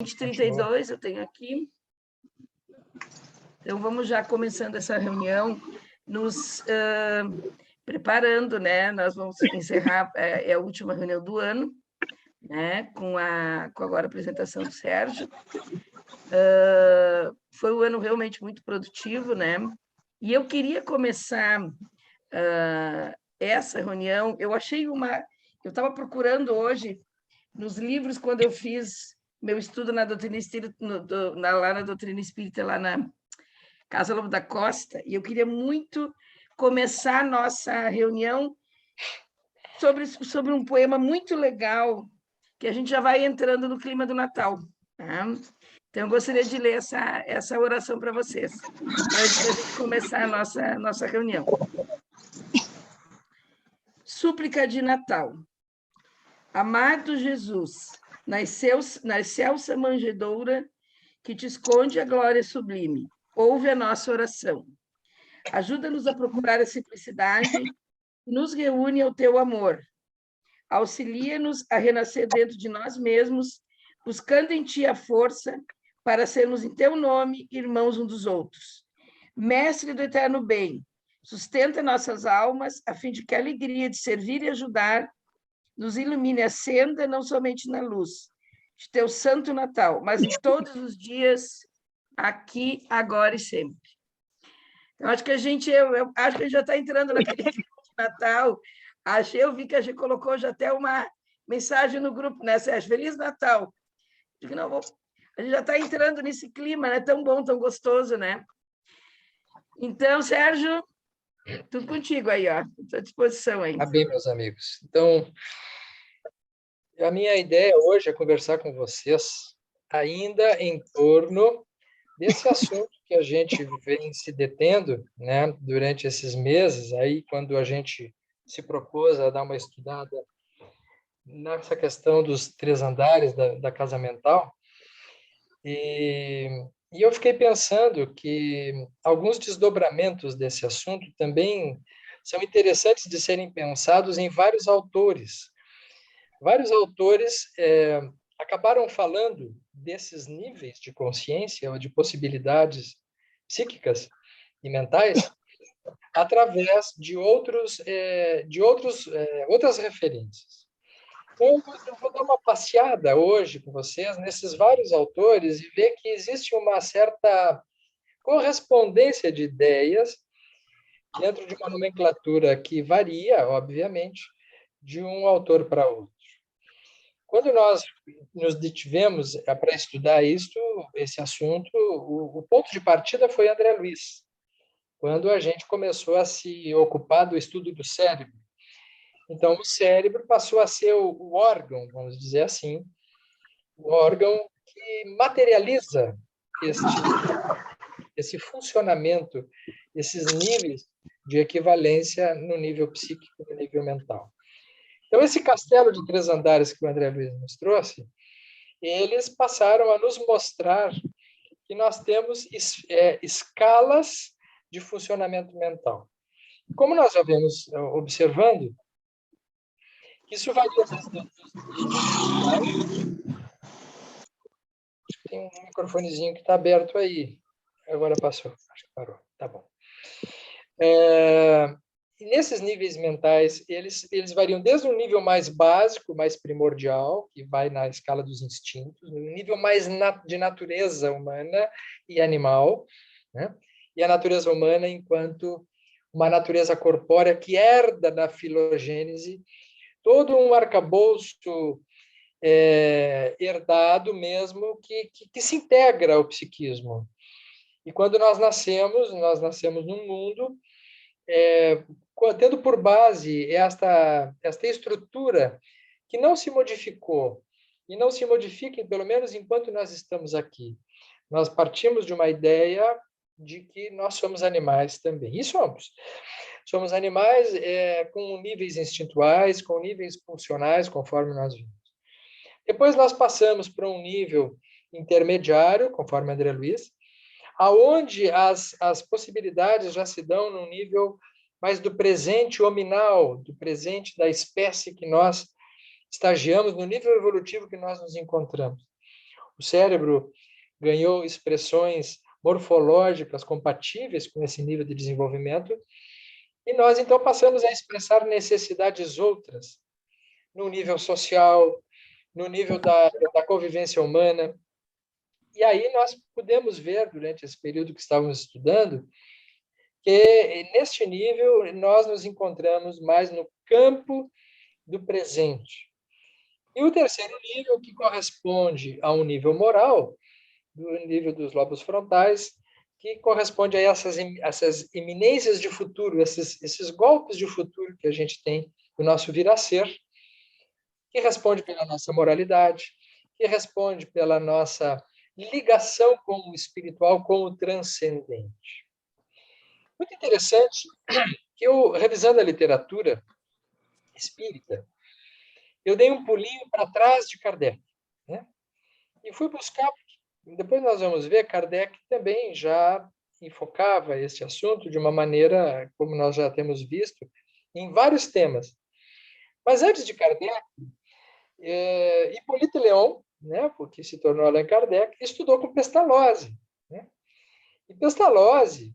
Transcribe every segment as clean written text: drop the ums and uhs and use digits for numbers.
20h32 eu tenho aqui. Então, vamos já começando essa reunião, nos preparando, né? Nós vamos encerrar, é a última reunião do ano, né? Com agora a apresentação do Sérgio. Foi um ano realmente muito produtivo, né? E eu queria começar essa reunião, eu estava procurando hoje, nos livros, quando eu fiz meu estudo na doutrina espírita, lá na doutrina espírita, lá na Casa Lobo da Costa, e eu queria muito começar a nossa reunião sobre um poema muito legal, que a gente já vai entrando no clima do Natal. Tá? Então, eu gostaria de ler essa oração para vocês, antes da gente começar a nossa reunião. Súplica de Natal. Amado Jesus, na excelsa manjedoura que te esconde a glória sublime, ouve a nossa oração. Ajuda-nos a procurar a simplicidade e nos reúne ao teu amor. Auxilia-nos a renascer dentro de nós mesmos, buscando em ti a força para sermos em teu nome irmãos uns dos outros. Mestre do eterno bem, sustenta nossas almas a fim de que a alegria de servir e ajudar nos ilumine a senda, não somente na luz de teu santo Natal, mas em todos os dias, aqui, agora e sempre. Eu acho que eu acho que a gente já está entrando naquele clima de Natal. Eu vi que a gente colocou já até uma mensagem no grupo, né, Sérgio? Feliz Natal. A gente já está entrando nesse clima, né? Tão bom, tão gostoso, né? Então, Sérgio, tudo contigo aí, ó. Estou à disposição aí. Tá bem, meus amigos. Então, a minha ideia hoje é conversar com vocês ainda em torno desse assunto que a gente vem se detendo, né, durante esses meses, aí quando a gente se propôs a dar uma estudada nessa questão dos 3 andares da casa mental, e eu fiquei pensando que alguns desdobramentos desse assunto também são interessantes de serem pensados em vários autores. Vários autores acabaram falando desses níveis de consciência ou de possibilidades psíquicas e mentais através de outras referências. Então, eu vou dar uma passeada hoje com vocês nesses vários autores e ver que existe uma certa correspondência de ideias dentro de uma nomenclatura que varia, obviamente, de um autor para outro. Quando nós nos detivemos para estudar esse assunto, o ponto de partida foi André Luiz, quando a gente começou a se ocupar do estudo do cérebro. Então, o cérebro passou a ser o órgão, vamos dizer assim, o órgão que materializa esse funcionamento, esses níveis de equivalência no nível psíquico e no nível mental. Então, esse castelo de 3 andares que o André Luiz nos trouxe, eles passaram a nos mostrar que nós temos escalas de funcionamento mental. Como nós já vemos observando, isso varia desde tem um microfonezinho que está aberto aí. Agora passou, acho que parou. Tá bom. Nesses níveis mentais, eles variam desde um nível mais básico, mais primordial, que vai na escala dos instintos, no nível mais de natureza humana e animal, né? E a natureza humana enquanto uma natureza corpórea que herda da filogênese todo um arcabouço herdado mesmo que se integra ao psiquismo. E quando nós nascemos num mundo tendo por base esta estrutura que não se modificou e não se modifica, pelo menos enquanto nós estamos aqui. Nós partimos de uma ideia de que nós somos animais também. E somos. Somos animais com níveis instintuais, com níveis funcionais, conforme nós vimos. Depois nós passamos para um nível intermediário, conforme André Luiz, aonde as possibilidades já se dão num nível mais do presente hominal, do presente da espécie que nós estagiamos, no nível evolutivo que nós nos encontramos. o cérebro ganhou expressões morfológicas compatíveis com esse nível de desenvolvimento, e nós, então, passamos a expressar necessidades outras, no nível social, no nível da convivência humana. E aí nós pudemos ver, durante esse período que estávamos estudando, que, neste nível, nós nos encontramos mais no campo do presente. E o terceiro nível, que corresponde a um nível moral, do nível dos lobos frontais, que corresponde a essas iminências de futuro, esses golpes de futuro que a gente tem do nosso vir a ser, que responde pela nossa moralidade, que responde pela nossa ligação com o espiritual, com o transcendente. Muito interessante que eu, revisando a literatura espírita, eu dei um pulinho para trás de Kardec, né? E fui buscar, depois nós vamos ver, Kardec também já enfocava esse assunto de uma maneira, como nós já temos visto, em vários temas. Mas antes de Kardec, Hippolyte Léon, né, porque se tornou Allan Kardec, estudou com Pestalozzi, né? E Pestalozzi,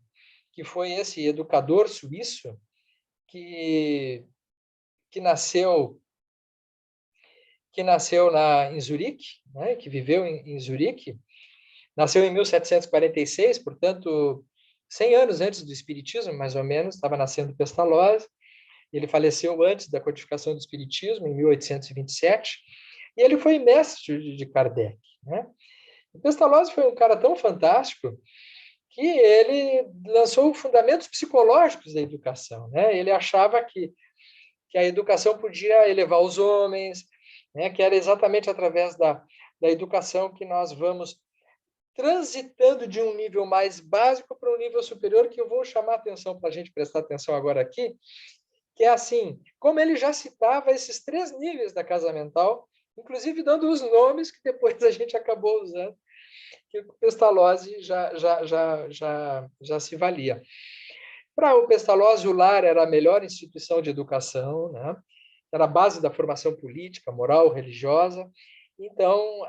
que foi esse educador suíço que nasceu em Zurique, né, que viveu em Zurique, nasceu em 1746, portanto, 100 anos antes do Espiritismo, mais ou menos, estava nascendo Pestalozzi. Ele faleceu antes da codificação do Espiritismo, em 1827, e ele foi mestre de Kardec, né? O Pestalozzi foi um cara tão fantástico que ele lançou fundamentos psicológicos da educação, né? Ele achava que a educação podia elevar os homens, né? Que era exatamente através da educação que nós vamos transitando de um nível mais básico para um nível superior, que eu vou chamar a atenção para a gente prestar atenção agora aqui, que é assim, como ele já citava esses 3 níveis da casa mental, inclusive dando os nomes que depois a gente acabou usando, que o Pestalozzi já se valia. Para o Pestalozzi, o lar era a melhor instituição de educação, né? Era a base da formação política, moral, religiosa. Então,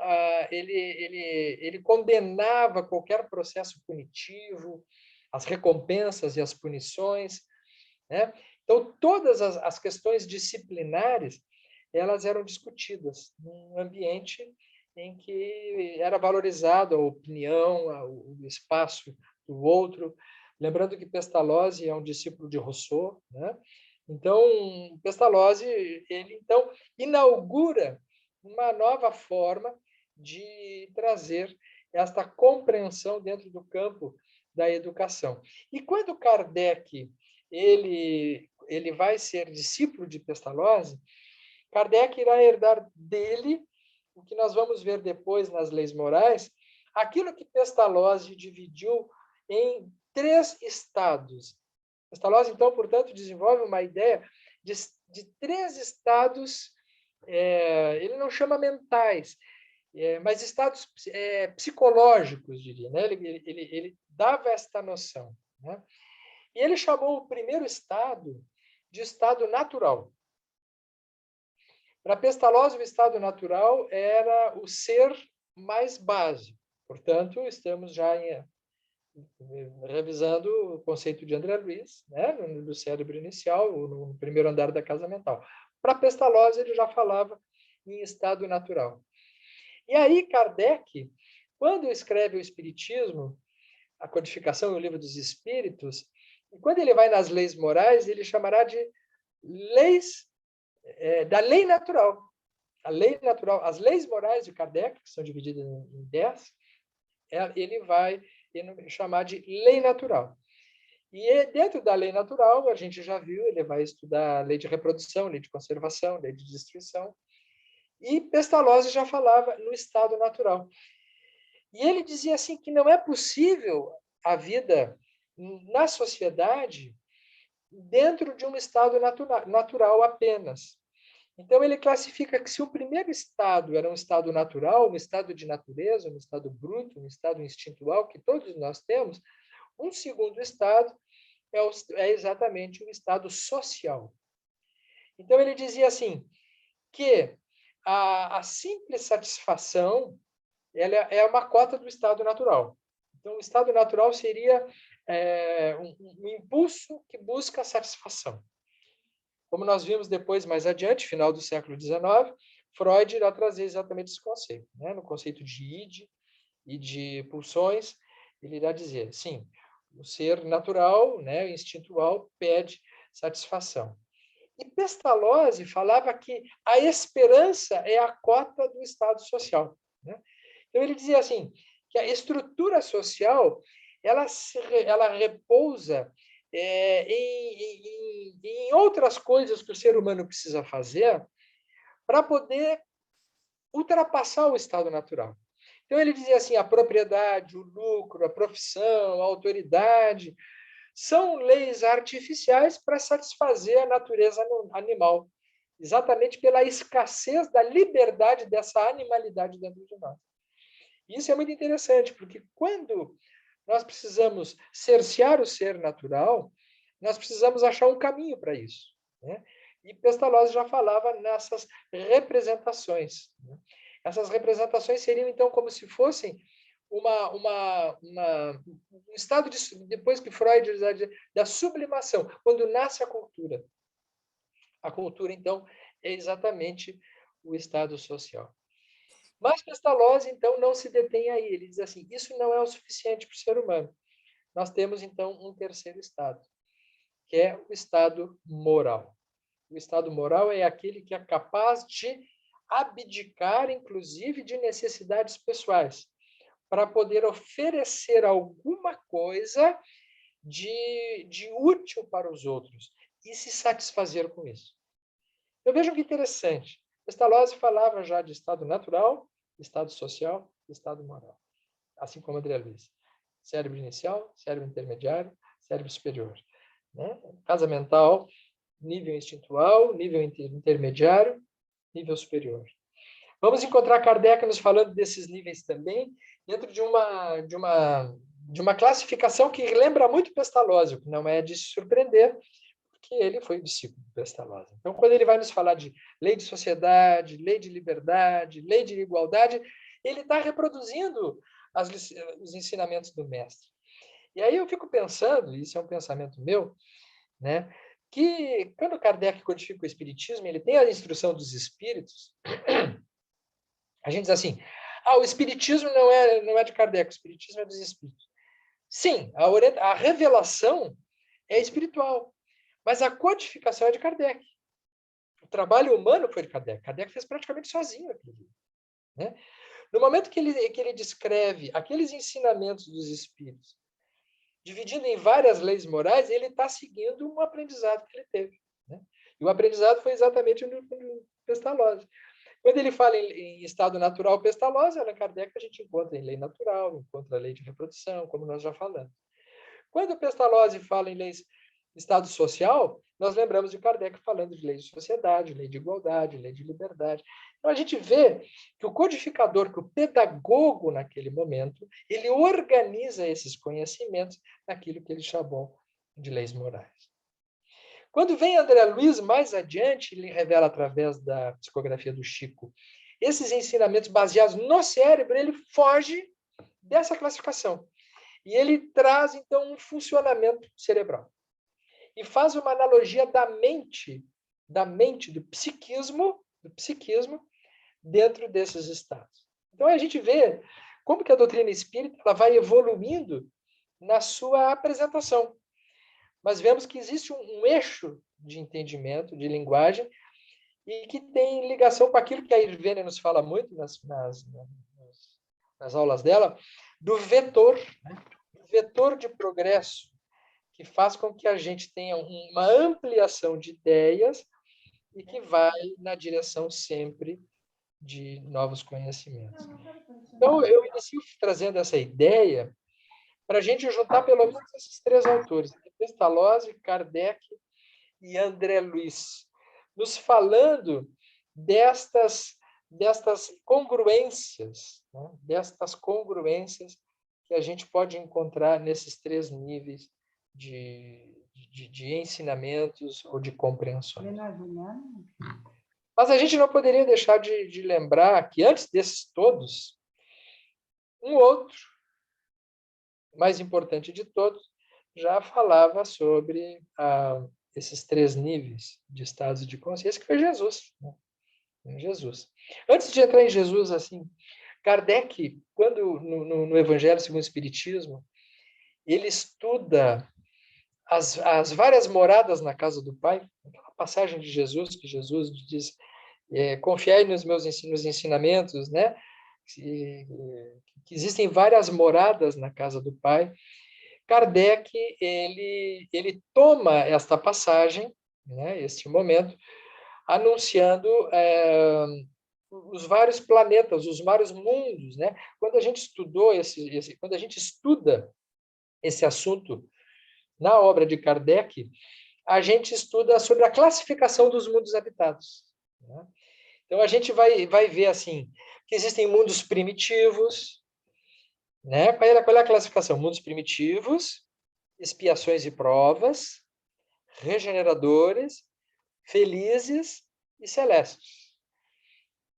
ele condenava qualquer processo punitivo, as recompensas e as punições, né? Então, todas as questões disciplinares, elas eram discutidas num ambiente em que era valorizado a opinião, o espaço do outro. Lembrando que Pestalozzi é um discípulo de Rousseau, né? Então, Pestalozzi, ele então inaugura uma nova forma de trazer esta compreensão dentro do campo da educação. E quando Kardec ele vai ser discípulo de Pestalozzi, Kardec irá herdar dele o que nós vamos ver depois nas leis morais, aquilo que Pestalozzi dividiu em 3 estados. Pestalozzi, então, portanto, desenvolve uma ideia de 3 estados, ele não chama mentais, mas estados psicológicos, diria, né? Ele dava esta noção, né? E ele chamou o primeiro estado de estado natural. Para Pestalozzi, o estado natural era o ser mais básico. Portanto, estamos já revisando o conceito de André Luiz, né, do cérebro inicial, no primeiro andar da casa mental. Para Pestalozzi, ele já falava em estado natural. E aí, Kardec, quando escreve o Espiritismo, a codificação e o livro dos Espíritos, e quando ele vai nas leis morais, ele chamará de leis da lei natural. A lei natural, as leis morais de Kardec, que são divididas em 10, ele vai chamar de lei natural. E dentro da lei natural, a gente já viu, ele vai estudar a lei de reprodução, lei de conservação, lei de destruição. E Pestalozzi já falava no estado natural. E ele dizia assim que não é possível a vida na sociedade dentro de um estado natural apenas. Então, ele classifica que se o primeiro estado era um estado natural, um estado de natureza, um estado bruto, um estado instintual, que todos nós temos, um segundo estado é exatamente o estado social. Então, ele dizia assim, que a simples satisfação ela é uma cota do estado natural. Então, o estado natural seria um impulso que busca satisfação. Como nós vimos depois, mais adiante, final do século XIX, Freud irá trazer exatamente esse conceito. Né? No conceito de id e de pulsões, ele irá dizer, sim, o ser natural, né, instintual, pede satisfação. E Pestalozzi falava que a esperança é a cota do estado social. Né? Então, ele dizia assim, que a estrutura social ela repousa em outras coisas que o ser humano precisa fazer para poder ultrapassar o estado natural. Então, ele dizia assim, a propriedade, o lucro, a profissão, a autoridade, são leis artificiais para satisfazer a natureza animal, exatamente pela escassez da liberdade dessa animalidade dentro de nós. Isso é muito interessante, porque quando nós precisamos cercear o ser natural, nós precisamos achar um caminho para isso. Né? E Pestalozzi já falava nessas representações. Né? Essas representações seriam, então, como se fossem um estado depois que Freud da sublimação, quando nasce a cultura. A cultura, então, é exatamente o estado social. Mas Pestalozzi, então, não se detém aí. Ele diz assim, isso não é o suficiente para o ser humano. Nós temos, então, um terceiro estado, que é o estado moral. O estado moral é aquele que é capaz de abdicar, inclusive, de necessidades pessoais, para poder oferecer alguma coisa de útil para os outros e se satisfazer com isso. Eu vejo que interessante. Pestalozzi falava já de estado natural, estado social e estado moral, assim como André Luiz. Cérebro inicial, cérebro intermediário, cérebro superior. Né? Casa mental, nível instintual, nível intermediário, nível superior. Vamos encontrar Kardec nos falando desses níveis também, dentro de uma classificação que lembra muito Pestalozzi, que não é de se surpreender, porque ele foi discípulo de Pestalozzi. Então, quando ele vai nos falar de lei de sociedade, lei de liberdade, lei de igualdade, ele está reproduzindo os ensinamentos do mestre. E aí eu fico pensando, isso é um pensamento meu, né, que quando Kardec codifica o Espiritismo, ele tem a instrução dos espíritos, a gente diz assim, o Espiritismo não é de Kardec, o Espiritismo é dos espíritos. Sim, a revelação é espiritual, mas a codificação é de Kardec. O trabalho humano foi de Kardec. Kardec fez praticamente sozinho aquilo. Né? No momento que ele descreve aqueles ensinamentos dos espíritos, dividindo em várias leis morais, ele está seguindo um aprendizado que ele teve. Né? E o aprendizado foi exatamente no Pestalozzi. Quando ele fala em estado natural Pestalozzi, Allan Kardec a gente encontra em lei natural, encontra a lei de reprodução, como nós já falamos. Quando Pestalozzi fala em leis estado social, nós lembramos de Kardec falando de lei de sociedade, lei de igualdade, lei de liberdade. Então, a gente vê que o codificador, que o pedagogo naquele momento, ele organiza esses conhecimentos naquilo que ele chamou de leis morais. Quando vem André Luiz, mais adiante, ele revela através da psicografia do Chico, esses ensinamentos baseados no cérebro, ele foge dessa classificação. E ele traz, então, um funcionamento cerebral. E faz uma analogia da mente, do psiquismo dentro desses estados. Então, a gente vê como que a doutrina espírita ela vai evoluindo na sua apresentação. Mas vemos que existe um eixo de entendimento, de linguagem, e que tem ligação com aquilo que a Irvênia nos fala muito nas aulas dela, do vetor, né? O vetor de progresso, que faz com que a gente tenha uma ampliação de ideias e que vai na direção sempre de novos conhecimentos. Então, eu inicio trazendo essa ideia para a gente juntar pelo menos esses três autores, Pestalozzi, Kardec e André Luiz, nos falando destas congruências, né? Destas congruências que a gente pode encontrar nesses três níveis de ensinamentos ou de compreensões. Mas a gente não poderia deixar de lembrar que antes desses todos, Um outro, mais importante de todos, já falava sobre esses 3 níveis de estados de consciência, que foi Jesus, né? Jesus. Antes de entrar em Jesus, assim, Kardec, quando no Evangelho segundo o Espiritismo, ele estuda as várias moradas na casa do Pai, aquela passagem de Jesus, que Jesus diz, confiai nos meus ensinamentos, né? Que existem várias moradas na casa do Pai. Kardec, ele toma esta passagem, né, este momento, anunciando os vários planetas, os vários mundos, né? Quando a gente estudou quando a gente estuda esse assunto na obra de Kardec, a gente estuda sobre a classificação dos mundos habitados, né? Então a gente vai ver assim que existem mundos primitivos, né? Qual é a classificação? Mundos primitivos, expiações e provas, regeneradores, felizes e celestes.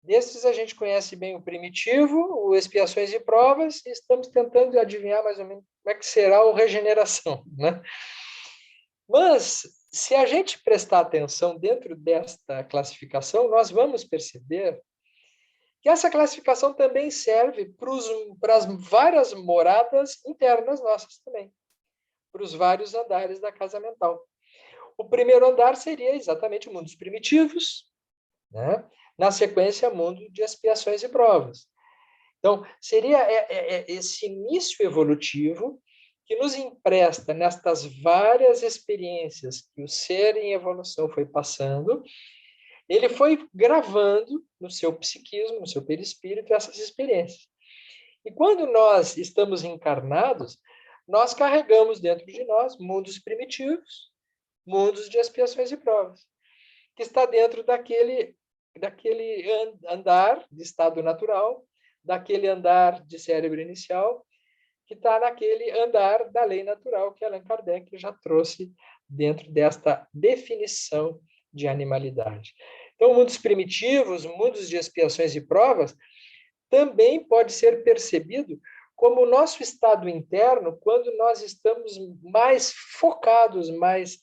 Desses a gente conhece bem o primitivo, o expiações e provas, e estamos tentando adivinhar mais ou menos como é que será o regeneração, né? Mas, se a gente prestar atenção dentro desta classificação, nós vamos perceber que essa classificação também serve para as várias moradas internas nossas também, para os vários andares da casa mental. O primeiro andar seria exatamente o mundo dos primitivos, né? Na sequência, mundo de expiações e provas. Então, seria esse início evolutivo que nos empresta nestas várias experiências que o ser em evolução foi passando, ele foi gravando no seu psiquismo, no seu perispírito, essas experiências. E quando nós estamos encarnados, nós carregamos dentro de nós mundos primitivos, mundos de expiações e provas, que está dentro daquele andar de estado natural, daquele andar de cérebro inicial, que está naquele andar da lei natural que Allan Kardec já trouxe dentro desta definição de animalidade. Então, mundos primitivos, mundos de expiações e provas, também pode ser percebido como o nosso estado interno quando nós estamos mais focados, mais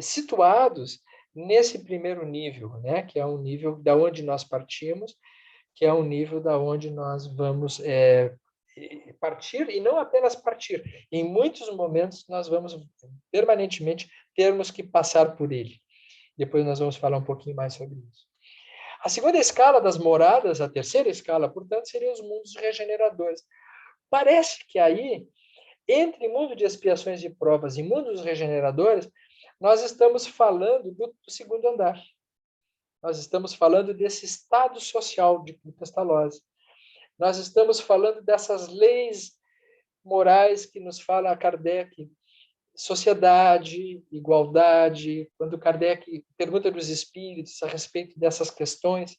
situados nesse primeiro nível, né? Que é um nível da onde nós partimos, que é um nível da onde nós vamos partir, e não apenas partir. Em muitos momentos, nós vamos permanentemente termos que passar por ele. Depois nós vamos falar um pouquinho mais sobre isso. A segunda escala das moradas, a terceira escala, portanto, seriam os mundos regeneradores. Parece que aí, entre mundo de expiações e provas e mundos regeneradores, nós estamos falando do segundo andar. Nós estamos falando desse estado social de pestalose. Nós estamos falando dessas leis morais que nos fala Kardec, sociedade, igualdade. Quando Kardec pergunta dos espíritos a respeito dessas questões,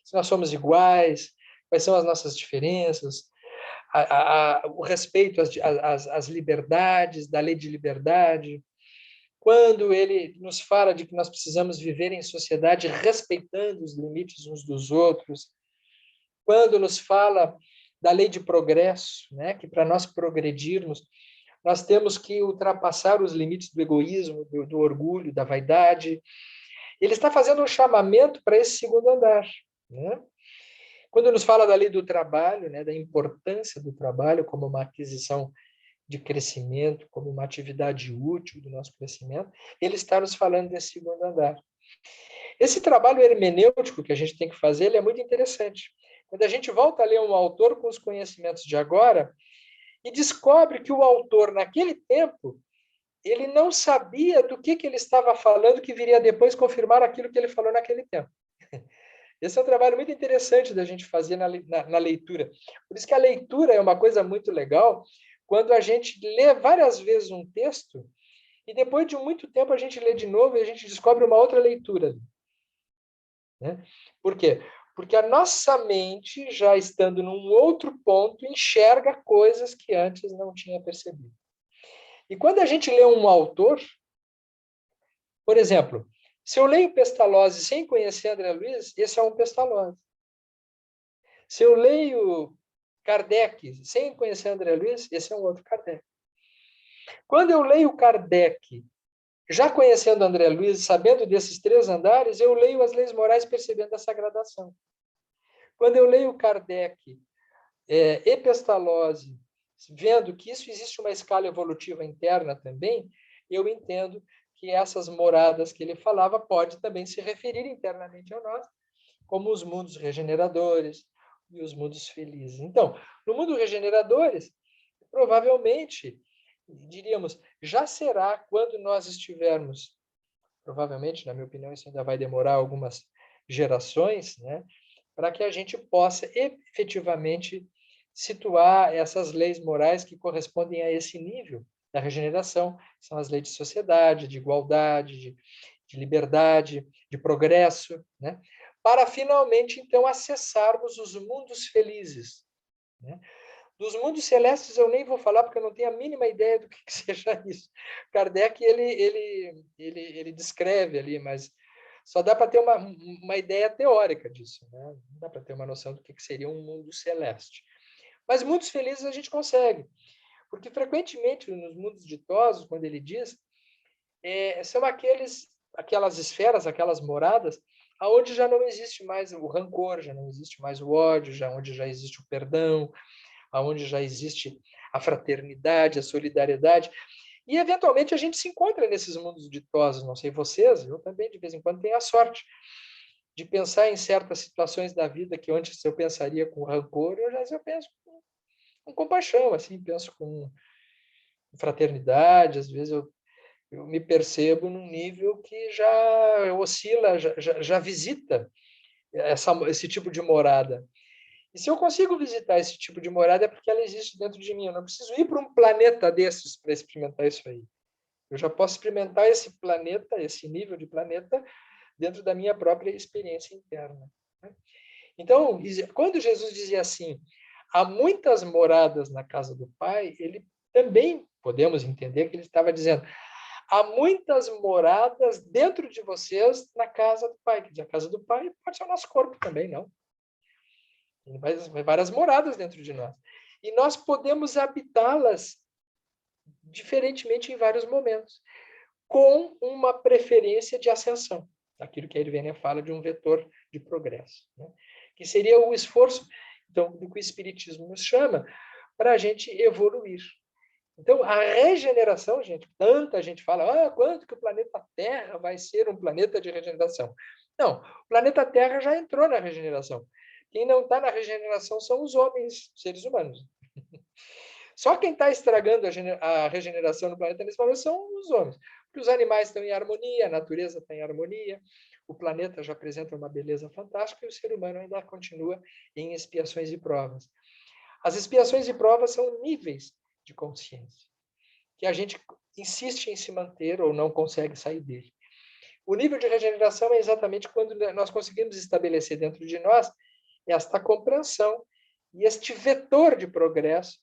se nós somos iguais, quais são as nossas diferenças, o respeito às liberdades, da lei de liberdade. Quando ele nos fala de que nós precisamos viver em sociedade respeitando os limites uns dos outros, quando nos fala da lei de progresso, né, que para nós progredirmos, nós temos que ultrapassar os limites do egoísmo, do orgulho, da vaidade. Ele está fazendo um chamamento para esse segundo andar, né? Quando nos fala da lei do trabalho, né, da importância do trabalho como uma aquisição de crescimento, como uma atividade útil do nosso crescimento, ele está nos falando desse segundo andar. Esse trabalho hermenêutico que a gente tem que fazer, ele é muito interessante. Quando a gente volta a ler um autor com os conhecimentos de agora e descobre que o autor, naquele tempo, ele não sabia do que ele estava falando, que viria depois confirmar aquilo que ele falou naquele tempo. Esse é um trabalho muito interessante da gente fazer na leitura. Por isso que a leitura é uma coisa muito legal, quando a gente lê várias vezes um texto e depois de muito tempo a gente lê de novo e a gente descobre uma outra leitura. Né? Por quê? Porque a nossa mente, já estando num outro ponto, enxerga coisas que antes não tinha percebido. E quando a gente lê um autor, por exemplo, se eu leio Pestalozzi sem conhecer André Luiz, esse é um Pestalozzi. Se eu leio Kardec sem conhecer André Luiz, esse é um outro Kardec. Quando eu leio Kardec, já conhecendo André Luiz, sabendo desses 3 andares, eu leio as leis morais percebendo essa gradação. Quando eu leio Kardec, Epestalose, vendo que isso existe uma escala evolutiva interna também, eu entendo que essas moradas que ele falava pode também se referir internamente a nós, como os mundos regeneradores e os mundos felizes. Então, no mundo regeneradores, provavelmente, diríamos, já será quando nós estivermos, provavelmente, na minha opinião, isso ainda vai demorar algumas gerações, né, para que a gente possa efetivamente situar essas leis morais que correspondem a esse nível da regeneração, são as leis de sociedade, de igualdade, de liberdade, de progresso, né? Para finalmente, então, acessarmos os mundos felizes, né? Dos mundos celestes eu nem vou falar, porque eu não tenho a mínima ideia do que seja isso. Kardec, ele descreve ali, mas só dá para ter uma ideia teórica disso, né? Não dá para ter uma noção do que seria um mundo celeste. Mas mundos felizes a gente consegue, porque frequentemente nos mundos ditosos, quando ele diz, são aquelas esferas, aquelas moradas, aonde já não existe mais o rancor, já não existe mais o ódio, onde já existe o perdão, aonde já existe a fraternidade, a solidariedade. E, eventualmente, a gente se encontra nesses mundos ditosos, não sei vocês, eu também, de vez em quando, tenho a sorte de pensar em certas situações da vida que antes eu pensaria com rancor, às vezes eu penso com compaixão, assim, penso com fraternidade, às vezes eu me percebo num nível que já oscila, já visita esse tipo de morada. E se eu consigo visitar esse tipo de morada é porque ela existe dentro de mim. Eu não preciso ir para um planeta desses para experimentar isso aí. Eu já posso experimentar esse planeta, esse nível de planeta, dentro da minha própria experiência interna. Então, quando Jesus dizia assim, há muitas moradas na casa do Pai, ele também podemos entender que ele estava dizendo, há muitas moradas dentro de vocês na casa do Pai. Quer dizer, a casa do Pai pode ser o nosso corpo também, não? Tem várias moradas dentro de nós. E nós podemos habitá-las diferentemente em vários momentos, com uma preferência de ascensão. Aquilo que a Irvênia fala de um vetor de progresso, né? Que seria o esforço, então, do que o Espiritismo nos chama, para a gente evoluir. Então, a regeneração, gente, tanta gente fala, quanto que o planeta Terra vai ser um planeta de regeneração? Não, o planeta Terra já entrou na regeneração. Quem não está na regeneração são os homens, seres humanos. Só quem está estragando a regeneração no planeta nesse momento são os homens. Porque os animais estão em harmonia, a natureza está em harmonia, o planeta já apresenta uma beleza fantástica e o ser humano ainda continua em expiações e provas. As expiações e provas são níveis de consciência, que a gente insiste em se manter ou não consegue sair dele. O nível de regeneração é exatamente quando nós conseguimos estabelecer dentro de nós esta compreensão e este vetor de progresso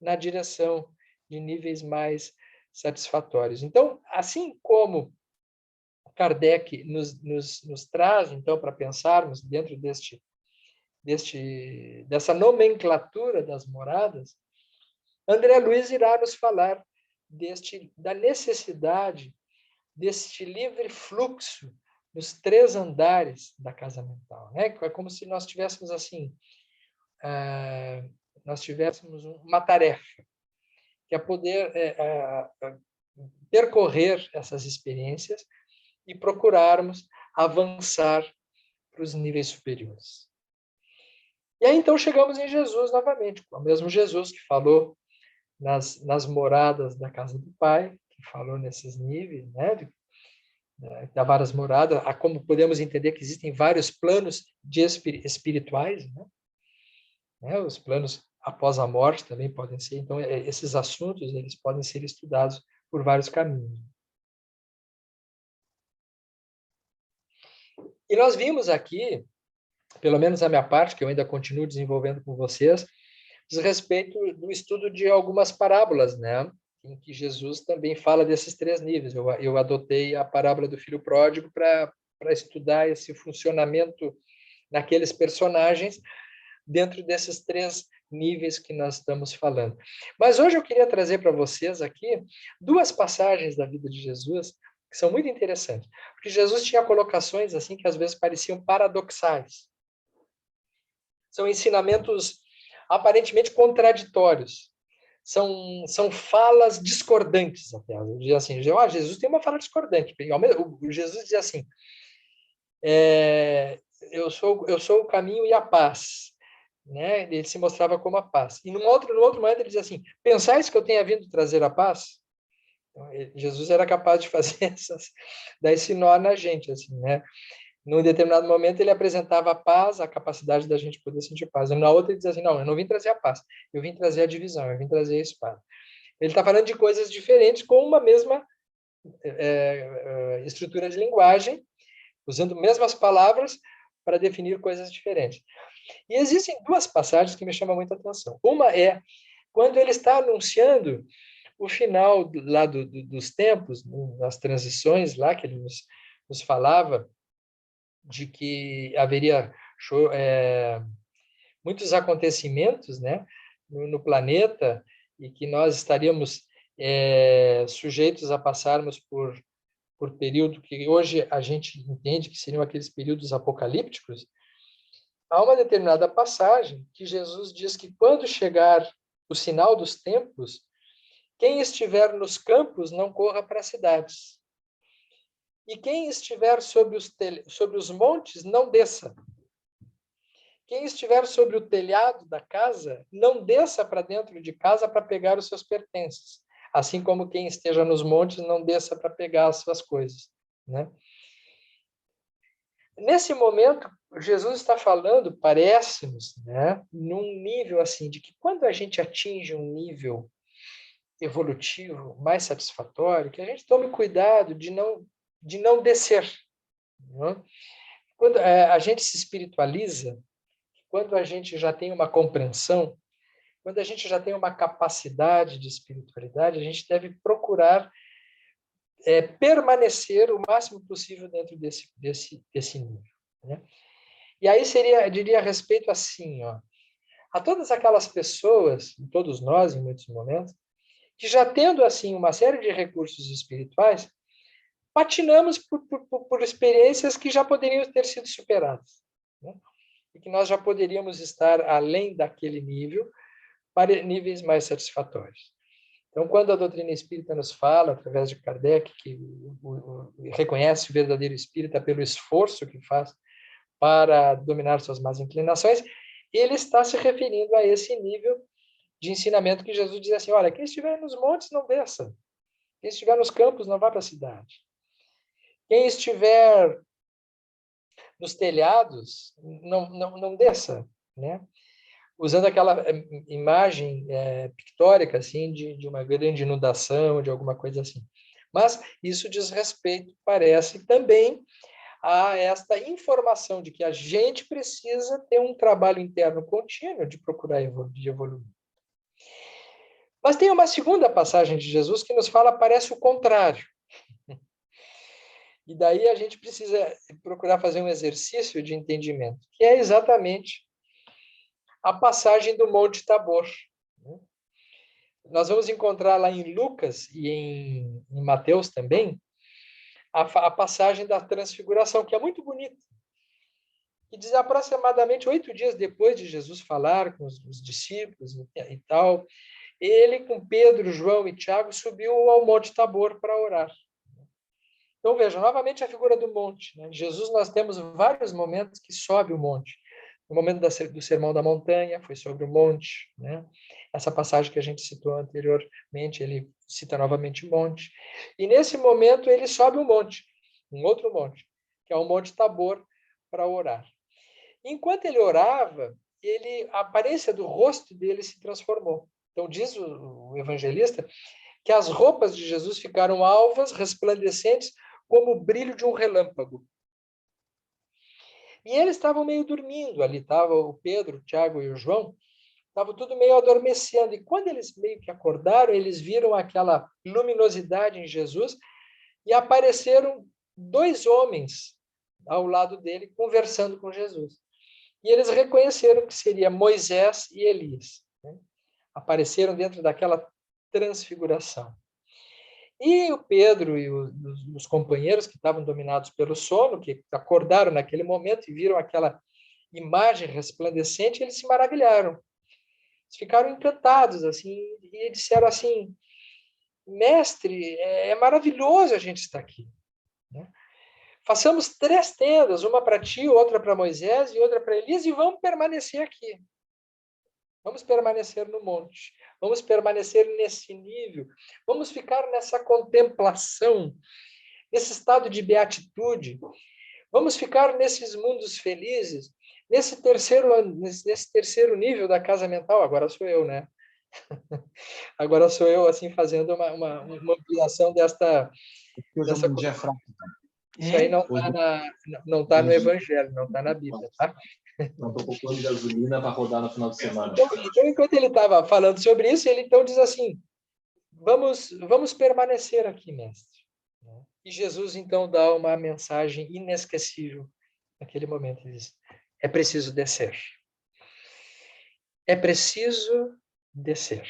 na direção de níveis mais satisfatórios. Então, assim como Kardec nos traz, então, para pensarmos dentro dessa nomenclatura das moradas, André Luiz irá nos falar da necessidade deste livre fluxo nos 3 andares da casa mental, né? É como se nós tivéssemos assim, nós tivéssemos uma tarefa, que é poder percorrer essas experiências e procurarmos avançar para os níveis superiores. E aí, então, chegamos em Jesus novamente, o mesmo Jesus que falou nas moradas da casa do Pai, que falou nesses níveis, né? Há várias moradas, como podemos entender que existem vários planos espirituais, né? Os planos após a morte também podem ser, então, esses assuntos eles podem ser estudados por vários caminhos. E nós vimos aqui, pelo menos a minha parte, que eu ainda continuo desenvolvendo com vocês, a respeito do estudo de algumas parábolas, né? Em que Jesus também fala desses 3 níveis. Eu adotei a parábola do filho pródigo para estudar esse funcionamento naqueles personagens, dentro desses 3 níveis que nós estamos falando. Mas hoje eu queria trazer para vocês aqui 2 passagens da vida de Jesus que são muito interessantes, porque Jesus tinha colocações assim que às vezes pareciam paradoxais. São ensinamentos aparentemente contraditórios. São falas discordantes até. Diz assim, Jesus tem uma fala discordante. Jesus diz assim, eu sou o caminho e a paz. Né? Ele se mostrava como a paz. E no outro momento ele diz assim, pensais que eu tenha vindo trazer a paz? Então, Jesus era capaz de fazer dar esse nó na gente, assim, né? Num determinado momento ele apresentava a paz, a capacidade da gente poder sentir paz. E na outra ele diz assim, não, eu não vim trazer a paz, eu vim trazer a divisão, eu vim trazer a espada. Ele está falando de coisas diferentes com uma mesma estrutura de linguagem, usando mesmas palavras para definir coisas diferentes. E existem 2 passagens que me chamam muita atenção. Uma é quando ele está anunciando o final lá dos tempos, nas transições lá que ele nos falava, de que haveria muitos acontecimentos, né, no planeta e que nós estaríamos sujeitos a passarmos por período que hoje a gente entende que seriam aqueles períodos apocalípticos. Há uma determinada passagem que Jesus diz que quando chegar o sinal dos tempos, quem estiver nos campos não corra para as cidades. E quem estiver sobre os montes, não desça. Quem estiver sobre o telhado da casa, não desça para dentro de casa para pegar os seus pertences. Assim como quem esteja nos montes, não desça para pegar as suas coisas. Né? Nesse momento, Jesus está falando, parece-nos, né, num nível assim, de que quando a gente atinge um nível evolutivo mais satisfatório, que a gente tome cuidado de não descer. Né? Quando a gente se espiritualiza, quando a gente já tem uma compreensão, quando a gente já tem uma capacidade de espiritualidade, a gente deve procurar permanecer o máximo possível dentro desse nível. Né? E aí diria a respeito assim, a todas aquelas pessoas, todos nós em muitos momentos, que já tendo assim uma série de recursos espirituais, patinamos por experiências que já poderiam ter sido superadas. Né? E que nós já poderíamos estar além daquele nível para níveis mais satisfatórios. Então, quando a doutrina espírita nos fala, através de Kardec, que reconhece o verdadeiro espírita pelo esforço que faz para dominar suas más inclinações, ele está se referindo a esse nível de ensinamento que Jesus diz assim, olha, quem estiver nos montes não desça, quem estiver nos campos não vá para a cidade, quem estiver nos telhados não desça, né? Usando aquela imagem pictórica assim de uma grande inundação, de alguma coisa assim. Mas isso diz respeito, parece, também a esta informação de que a gente precisa ter um trabalho interno contínuo de procurar evoluir. Mas tem uma segunda passagem de Jesus que nos fala, parece o contrário. E daí a gente precisa procurar fazer um exercício de entendimento, que é exatamente a passagem do Monte Tabor. Nós vamos encontrar lá em Lucas e em Mateus também a passagem da transfiguração, que é muito bonita. E diz aproximadamente 8 dias depois de Jesus falar com os discípulos e tal, ele com Pedro, João e Tiago subiu ao Monte Tabor para orar. Então, veja, novamente a figura do monte. Né? Jesus, nós temos vários momentos que sobe o monte. No momento do Sermão da Montanha, foi sobre o monte. Né? Essa passagem que a gente citou anteriormente, ele cita novamente o monte. E nesse momento ele sobe um monte, um outro monte, que é o Monte Tabor, para orar. Enquanto ele orava, a aparência do rosto dele se transformou. Então, diz o evangelista que as roupas de Jesus ficaram alvas, resplandecentes, como o brilho de um relâmpago. E eles estavam meio dormindo ali, estava o Pedro, o Tiago e o João, estavam tudo meio adormecendo. E quando eles meio que acordaram, eles viram aquela luminosidade em Jesus e apareceram 2 homens ao lado dele, conversando com Jesus. E eles reconheceram que seria Moisés e Elias, né? Apareceram dentro daquela transfiguração. E o Pedro e os companheiros que estavam dominados pelo sono, que acordaram naquele momento e viram aquela imagem resplandecente, eles se maravilharam. Eles ficaram encantados, assim, e disseram assim: mestre, é maravilhoso a gente estar aqui, né? Façamos 3 tendas, uma para ti, outra para Moisés e outra para Elias, e vamos permanecer aqui. Vamos permanecer no monte. Vamos permanecer nesse nível. Vamos ficar nessa contemplação, nesse estado de beatitude. Vamos ficar nesses mundos felizes, nesse terceiro nível da casa mental. Agora sou eu, né? Agora sou eu, assim, fazendo uma ampliação dessa diafragma. Isso aí não tá no Evangelho, não está na Bíblia, tá? Não estou comprando gasolina para rodar no final de semana. Então, enquanto ele estava falando sobre isso, ele então diz assim: vamos permanecer aqui, mestre. E Jesus então dá uma mensagem inesquecível naquele momento. Ele diz: é preciso descer. É preciso descer.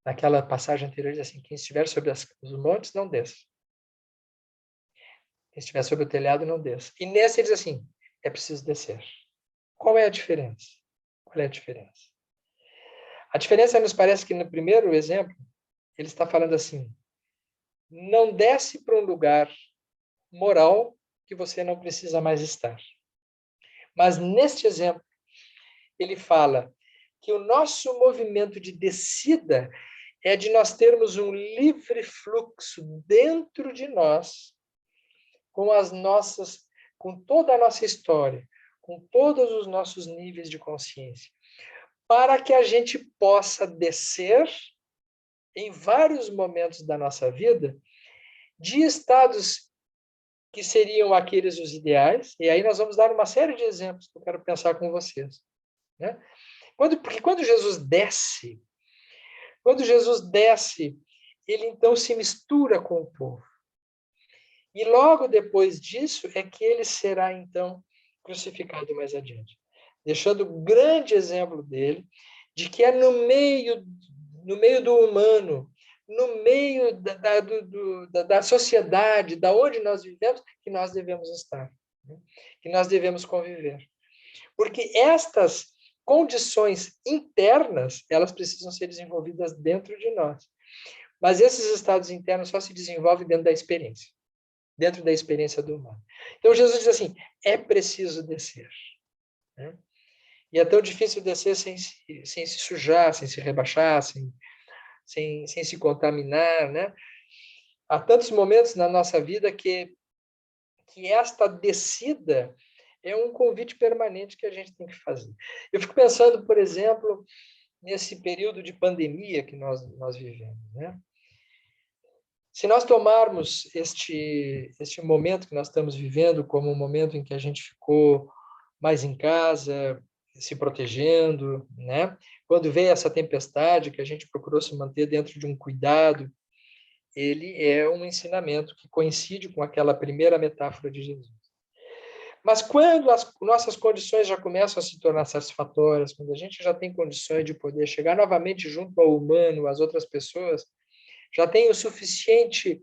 Naquela passagem anterior diz assim: quem estiver sobre os montes, não desça. Quem estiver sobre o telhado, não desça. E nessa ele diz assim: é preciso descer. Qual é a diferença? Qual é a diferença? A diferença nos parece que no primeiro exemplo, ele está falando assim: não desce para um lugar moral que você não precisa mais estar. Mas neste exemplo, ele fala que o nosso movimento de descida é de nós termos um livre fluxo dentro de nós, com toda a nossa história, com todos os nossos níveis de consciência, para que a gente possa descer em vários momentos da nossa vida de estados que seriam aqueles os ideais, e aí nós vamos dar uma série de exemplos que eu quero pensar com vocês, né? Porque quando Jesus desce, ele então se mistura com o povo. E logo depois disso é que ele será então crucificado mais adiante, deixando o grande exemplo dele de que é no meio do humano, no meio da sociedade, da onde nós vivemos, que nós devemos estar, né? Que nós devemos conviver. Porque estas condições internas, elas precisam ser desenvolvidas dentro de nós. Mas esses estados internos só se desenvolvem dentro da experiência do humano. Então, Jesus diz assim, é preciso descer, né? E é tão difícil descer sem se sujar, sem se rebaixar, sem se contaminar, né? Há tantos momentos na nossa vida que esta descida é um convite permanente que a gente tem que fazer. Eu fico pensando, por exemplo, nesse período de pandemia que nós vivemos, né? Se nós tomarmos este momento que nós estamos vivendo como um momento em que a gente ficou mais em casa, se protegendo, né? Quando veio essa tempestade, que a gente procurou se manter dentro de um cuidado, ele é um ensinamento que coincide com aquela primeira metáfora de Jesus. Mas quando as nossas condições já começam a se tornar satisfatórias, quando a gente já tem condições de poder chegar novamente junto ao humano, às outras pessoas, já tem o suficiente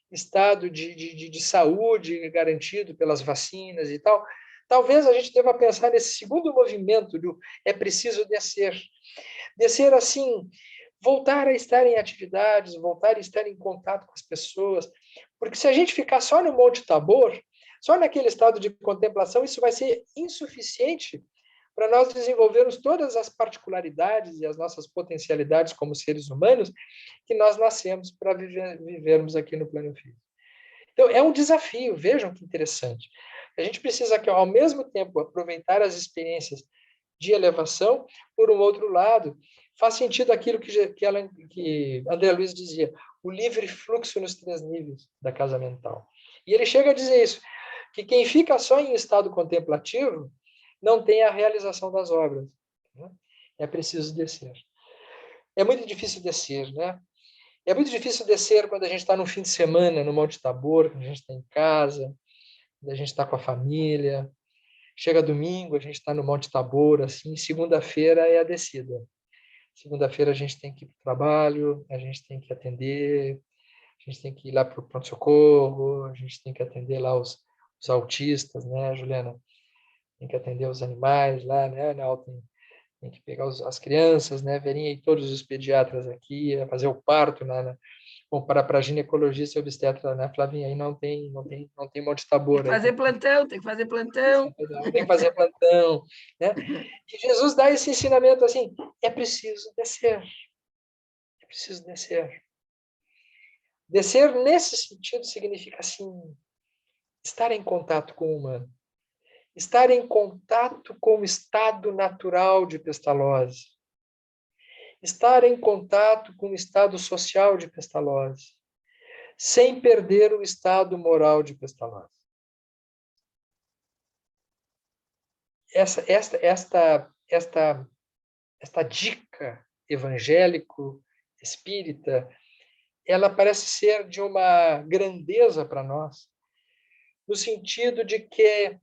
estado de saúde garantido pelas vacinas e tal, talvez a gente deva pensar nesse segundo movimento do é preciso descer. Descer assim, voltar a estar em atividades, voltar a estar em contato com as pessoas, porque se a gente ficar só no Monte Tabor, só naquele estado de contemplação, isso vai ser insuficiente para nós desenvolvermos todas as particularidades e as nossas potencialidades como seres humanos que nós nascemos para vivermos aqui no plano físico. Então, é um desafio, vejam que interessante. A gente precisa, ao mesmo tempo, aproveitar as experiências de elevação, por um outro lado, faz sentido aquilo que André Luiz dizia, o livre fluxo nos 3 níveis da casa mental. E ele chega a dizer isso, que quem fica só em estado contemplativo não tem a realização das obras, né? É preciso descer. É muito difícil descer, né? É muito difícil descer quando a gente está no fim de semana, no Monte Tabor, quando a gente está em casa, quando a gente está com a família. Chega domingo, a gente está no Monte Tabor, assim, segunda-feira é a descida. Segunda-feira a gente tem que ir para o trabalho, a gente tem que atender, a gente tem que ir lá para o pronto-socorro, a gente tem que atender lá os autistas, né, Juliana? Tem que atender os animais lá, né? Tem que pegar as crianças, né? Verem aí todos os pediatras aqui, fazer o parto, né? Bom, para ginecologista e obstetra, né, Flavinha, aí não tem Monte Tabor. Tem que fazer plantão, tem que fazer plantão. Tem que fazer plantão, né? E Jesus dá esse ensinamento assim, é preciso descer. É preciso descer. Descer, nesse sentido, significa, assim, estar em contato com o humano. Estar em contato com o estado natural de Pestalozzi. Estar em contato com o estado social de Pestalozzi. Sem perder o estado moral de Pestalozzi. Esta dica evangélico-espírita, ela parece ser de uma grandeza para nós, no sentido de que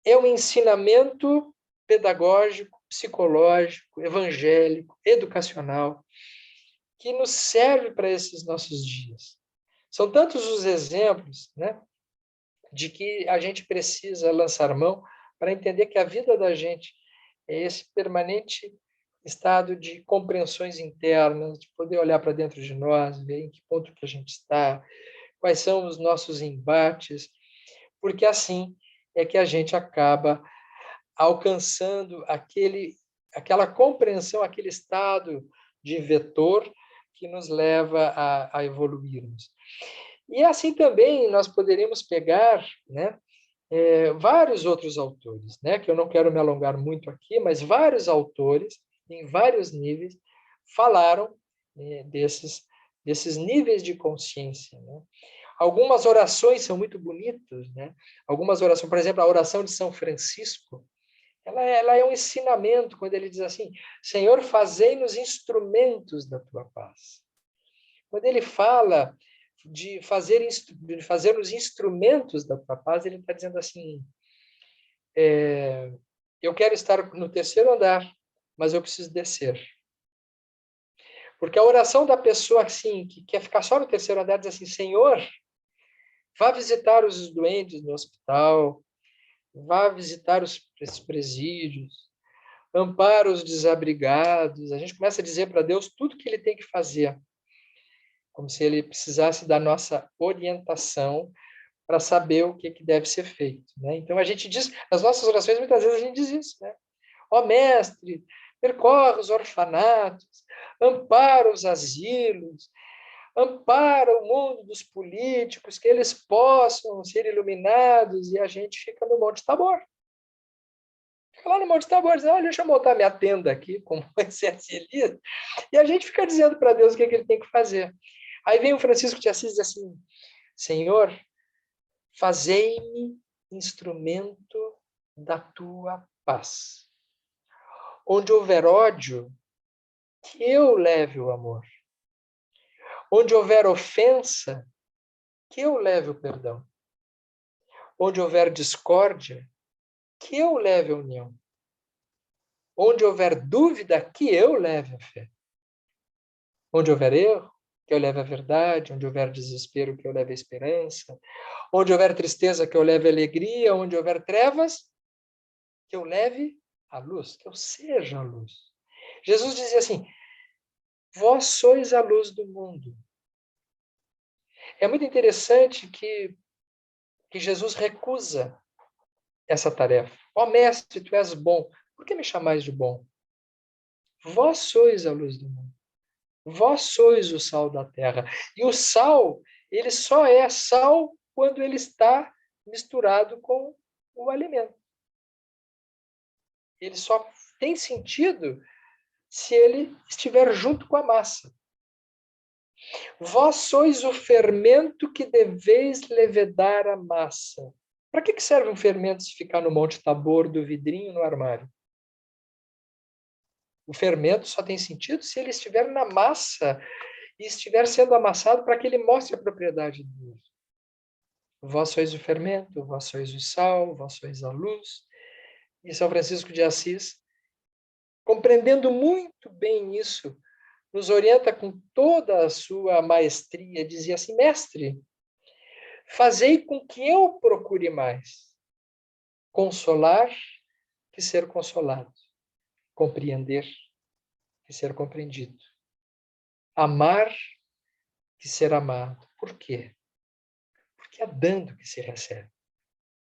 é um ensinamento pedagógico, psicológico, evangélico, educacional, que nos serve para esses nossos dias. São tantos os exemplos, né, de que a gente precisa lançar mão para entender que a vida da gente é esse permanente estado de compreensões internas, de poder olhar para dentro de nós, ver em que ponto que a gente está, quais são os nossos embates, porque assim é que a gente acaba alcançando aquela compreensão, aquele estado de vetor que nos leva a evoluirmos. E assim também nós poderíamos pegar, né, vários outros autores, né, que eu não quero me alongar muito aqui, mas vários autores, em vários níveis, falaram desses níveis de consciência, né? Algumas orações são muito bonitas, né? Algumas orações, por exemplo, a oração de São Francisco, ela é um ensinamento, quando ele diz assim, Senhor, fazei-nos instrumentos da tua paz. Quando ele fala de fazer-nos instrumentos da tua paz, ele está dizendo assim, eu quero estar no terceiro andar, mas eu preciso descer. Porque a oração da pessoa assim, que quer ficar só no terceiro andar, diz assim, Senhor, vá visitar os doentes no hospital, vá visitar os presídios, ampara os desabrigados. A gente começa a dizer para Deus tudo que ele tem que fazer, como se ele precisasse da nossa orientação para saber o que deve ser feito, né? Então a gente diz, nas nossas orações muitas vezes a gente diz isso, né? Ó mestre, percorre os orfanatos, ampara os asilos, ampara o mundo dos políticos, que eles possam ser iluminados, e a gente fica no Monte Tabor. Fica lá no Monte Tabor, dizendo, olha, deixa eu montar minha tenda aqui, como Moisés e Elias, e a gente fica dizendo para Deus o que ele tem que fazer. Aí vem o Francisco de Assis e diz assim, Senhor, fazei-me instrumento da tua paz. Onde houver ódio, que eu leve o amor. Onde houver ofensa, que eu leve o perdão. Onde houver discórdia, que eu leve a união. Onde houver dúvida, que eu leve a fé. Onde houver erro, que eu leve a verdade. Onde houver desespero, que eu leve a esperança. Onde houver tristeza, que eu leve a alegria. Onde houver trevas, que eu leve a luz, que eu seja a luz. Jesus dizia assim, vós sois a luz do mundo. É muito interessante que Jesus recusa essa tarefa. Ó mestre, tu és bom. Por que me chamais de bom? Vós sois a luz do mundo. Vós sois o sal da terra. E o sal, ele só é sal quando ele está misturado com o alimento. Ele só tem sentido se ele estiver junto com a massa. Vós sois o fermento que deveis levedar a massa. Para que serve um fermento se ficar no Monte Tabor do vidrinho no armário? O fermento só tem sentido se ele estiver na massa e estiver sendo amassado para que ele mostre a propriedade de Deus. Vós sois o fermento, vós sois o sal, vós sois a luz. E São Francisco de Assis, compreendendo muito bem isso, nos orienta com toda a sua maestria, dizia assim: mestre, fazei com que eu procure mais consolar que ser consolado, compreender que ser compreendido, amar que ser amado. Por quê? Porque é dando que se recebe,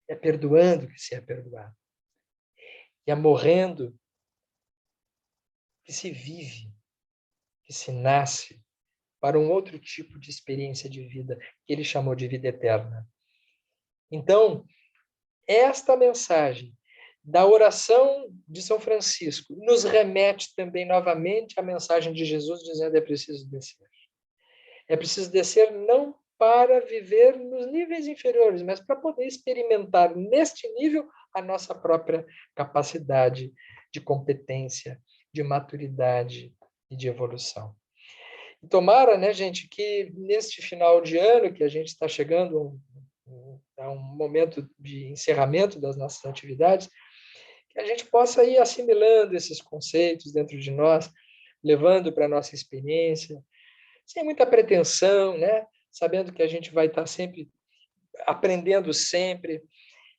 é perdoando que se é perdoado, é morrendo que se vive, que se nasce para um outro tipo de experiência de vida, que ele chamou de vida eterna. Então, esta mensagem da oração de São Francisco nos remete também novamente à mensagem de Jesus dizendo: é preciso descer. É preciso descer não para viver nos níveis inferiores, mas para poder experimentar neste nível a nossa própria capacidade de competência, de maturidade e de evolução. E tomara, né, gente, que neste final de ano, que a gente está chegando a um momento de encerramento das nossas atividades, que a gente possa ir assimilando esses conceitos dentro de nós, levando para a nossa experiência, sem muita pretensão, né? Sabendo que a gente vai estar sempre aprendendo sempre.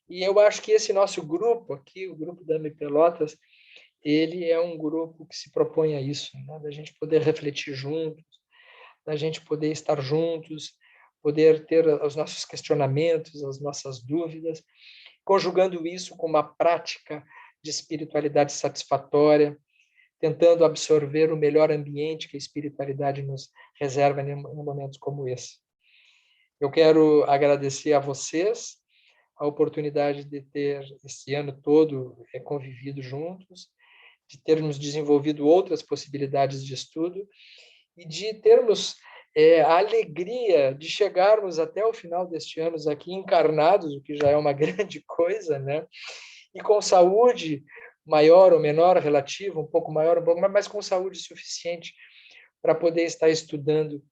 E eu acho que esse nosso grupo aqui, o grupo da AME Pelotas, ele é um grupo que se propõe a isso, né? Da gente poder refletir juntos, da gente poder estar juntos, poder ter os nossos questionamentos, as nossas dúvidas, conjugando isso com uma prática de espiritualidade satisfatória, tentando absorver o melhor ambiente que a espiritualidade nos reserva em momentos como esse. Eu quero agradecer a vocês a oportunidade de ter esse ano todo convivido juntos, de termos desenvolvido outras possibilidades de estudo e de termos a alegria de chegarmos até o final deste ano aqui encarnados, o que já é uma grande coisa, né? E com saúde maior ou menor, relativa, um pouco maior, um pouco mais, mas com saúde suficiente para poder estar estudando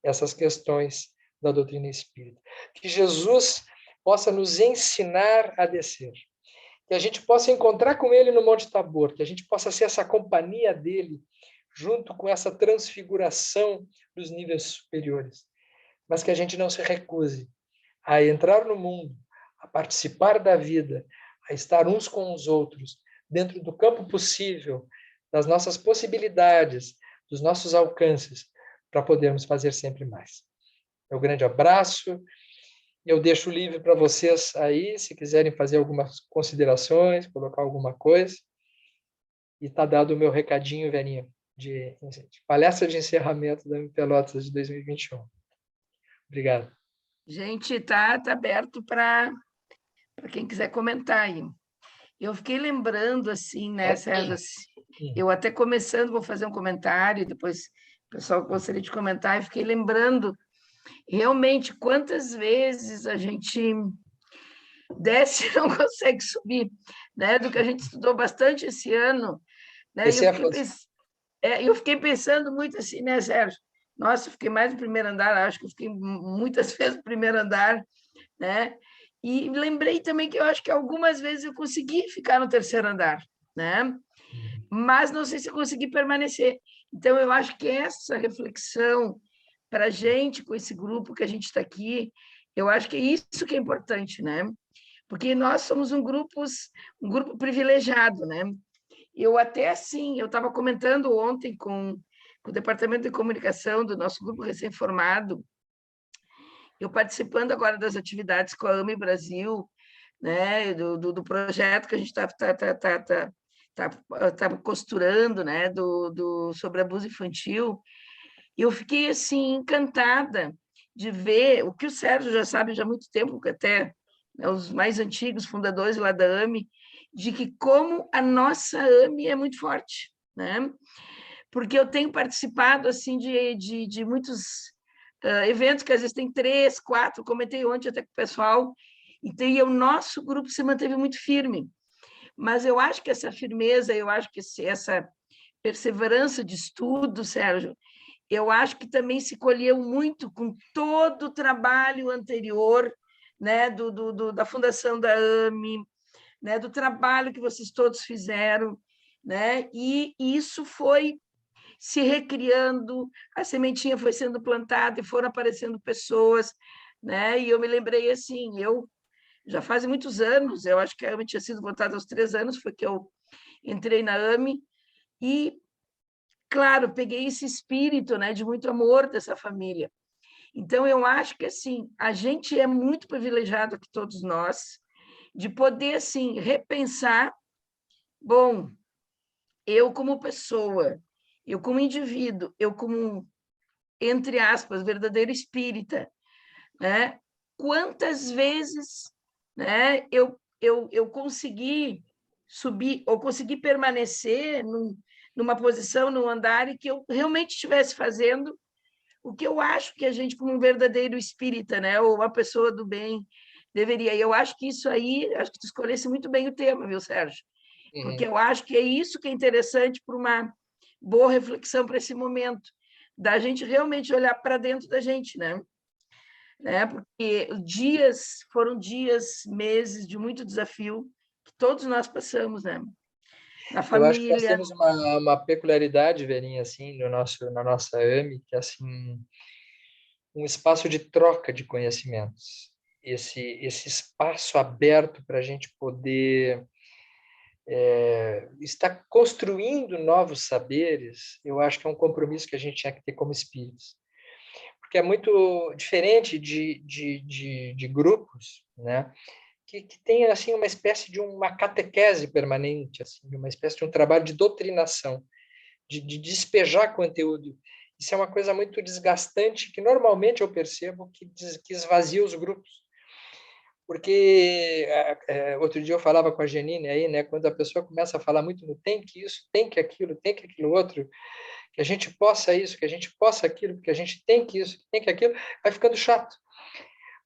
essas questões da doutrina espírita. Que Jesus possa nos ensinar a descer, que a gente possa encontrar com ele no Monte Tabor, que a gente possa ser essa companhia dele, junto com essa transfiguração dos níveis superiores, mas que a gente não se recuse a entrar no mundo, a participar da vida, a estar uns com os outros, dentro do campo possível, das nossas possibilidades, dos nossos alcances, para podermos fazer sempre mais. Meu grande abraço. Eu deixo livre para vocês aí, se quiserem fazer algumas considerações, colocar alguma coisa. E está dado o meu recadinho, velhinho, de palestra de encerramento da Pelotas de 2021. Obrigado. Gente, está aberto para quem quiser comentar aí. Eu fiquei lembrando, assim, né, Sérgio? Eu até começando, vou fazer um comentário, depois o pessoal gostaria de comentar, e fiquei lembrando realmente quantas vezes a gente desce e não consegue subir, né? Do que a gente estudou bastante esse ano, né? Eu fiquei pensando muito assim, né, Sérgio? Nossa, eu fiquei mais no primeiro andar, acho que eu fiquei muitas vezes no primeiro andar, né? E lembrei também que eu acho que algumas vezes eu consegui ficar no terceiro andar, né? Mas não sei se eu consegui permanecer. Então, eu acho que essa reflexão para a gente, com esse grupo que a gente está aqui, eu acho que é isso que é importante, né? Porque nós somos um grupo privilegiado, né? Eu até assim, eu estava comentando ontem com o Departamento de Comunicação do nosso grupo recém-formado, eu participando agora das atividades com a AME Brasil, né, do projeto que a gente está costurando, né, sobre abuso infantil, eu fiquei assim encantada de ver o que o Sérgio já sabe já há muito tempo, que até, né, os mais antigos fundadores lá da AME, de que como a nossa AME é muito forte, né? Porque eu tenho participado assim de muitos eventos que às vezes tem 3, 4, comentei ontem até com o pessoal, e o nosso grupo se manteve muito firme. Mas eu acho que essa firmeza, eu acho que essa perseverança de estudo, Sérgio, eu acho que também se colheu muito com todo o trabalho anterior, né, da fundação da AME, né, do trabalho que vocês todos fizeram, né, e isso foi se recriando, a sementinha foi sendo plantada e foram aparecendo pessoas, né, e eu me lembrei assim, eu já faz muitos anos, eu acho que a AME tinha sido votada aos 3 anos, foi que eu entrei na AME, e, claro, peguei esse espírito, né, de muito amor dessa família. Então, eu acho que, assim, a gente é muito privilegiado aqui, todos nós, de poder, assim, repensar, bom, eu como pessoa, eu como indivíduo, eu como, entre aspas, verdadeiro espírita, né? Quantas vezes, né, eu consegui subir, ou consegui permanecer numa posição, num andar, e que eu realmente estivesse fazendo o que eu acho que a gente, como um verdadeiro espírita, né, ou uma pessoa do bem, deveria. E eu acho que isso aí, acho que tu escolhesse muito bem o tema, viu, Sérgio? Porque eu acho que é isso que é interessante para uma boa reflexão para esse momento, da gente realmente olhar para dentro da gente, né? Porque foram dias, meses de muito desafio que todos nós passamos, né? Na Eu acho que nós família. temos uma peculiaridade, Verinha, assim, na nossa AME, que é assim, um espaço de troca de conhecimentos. Esse espaço aberto para a gente poder estar construindo novos saberes, eu acho que é um compromisso que a gente tinha que ter como espíritos. Porque é muito diferente de grupos, né? Que tem assim uma espécie de uma catequese permanente, assim, uma espécie de um trabalho de doutrinação, de despejar conteúdo. Isso é uma coisa muito desgastante, que normalmente eu percebo que esvazia os grupos. Porque outro dia eu falava com a Janine aí, né, quando a pessoa começa a falar muito no tem que isso, tem que aquilo outro, que a gente possa isso, que a gente possa aquilo, porque a gente tem que isso, tem que aquilo, vai ficando chato.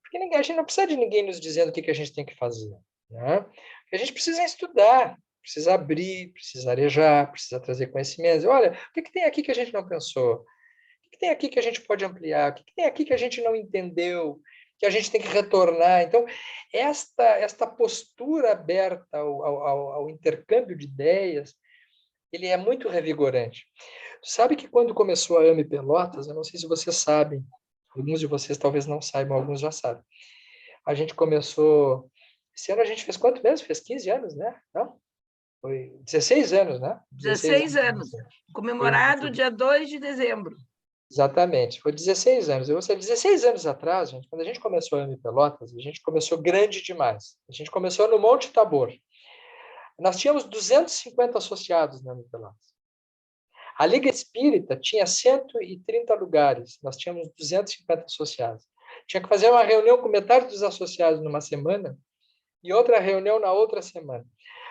Porque a gente não precisa de ninguém nos dizendo o que a gente tem que fazer, né? O que a gente precisa é estudar, precisa abrir, precisa arejar, precisa trazer conhecimentos. Olha, o que tem aqui que a gente não pensou? O que tem aqui que a gente pode ampliar? O que tem aqui que a gente não entendeu? Que a gente tem que retornar. Então, esta postura aberta ao intercâmbio de ideias, ele é muito revigorante. Sabe que quando começou a AME Pelotas, eu não sei se vocês sabem, alguns de vocês talvez não saibam, alguns já sabem. A gente começou. Esse ano a gente fez quanto mesmo? Fez 15 anos, né? Não? Foi 16 anos, né? 16 16 anos. anos, comemorado dia 2 de dezembro. Exatamente, foi 16 anos. Eu sei, 16 anos atrás, gente, quando a gente começou a AME Pelotas, a gente começou grande demais. A gente começou no Monte Tabor. Nós tínhamos 250 associados na AME Pelotas. A Liga Espírita tinha 130 lugares, nós tínhamos 250 associados. Tinha que fazer uma reunião com metade dos associados numa semana e outra reunião na outra semana.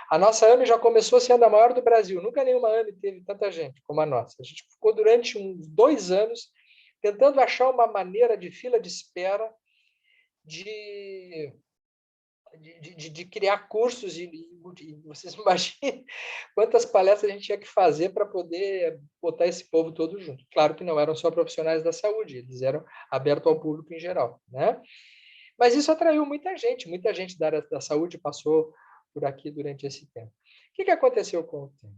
A nossa AME já começou sendo a maior do Brasil. Nunca nenhuma AME teve tanta gente como a nossa. A gente ficou durante uns 2 anos tentando achar uma maneira de fila de espera de criar cursos e vocês imaginem quantas palestras a gente tinha que fazer para poder botar esse povo todo junto. Claro que não eram só profissionais da saúde, eles eram abertos ao público em geral, né? Mas isso atraiu muita gente da área da saúde passou por aqui durante esse tempo. O que aconteceu com o tempo?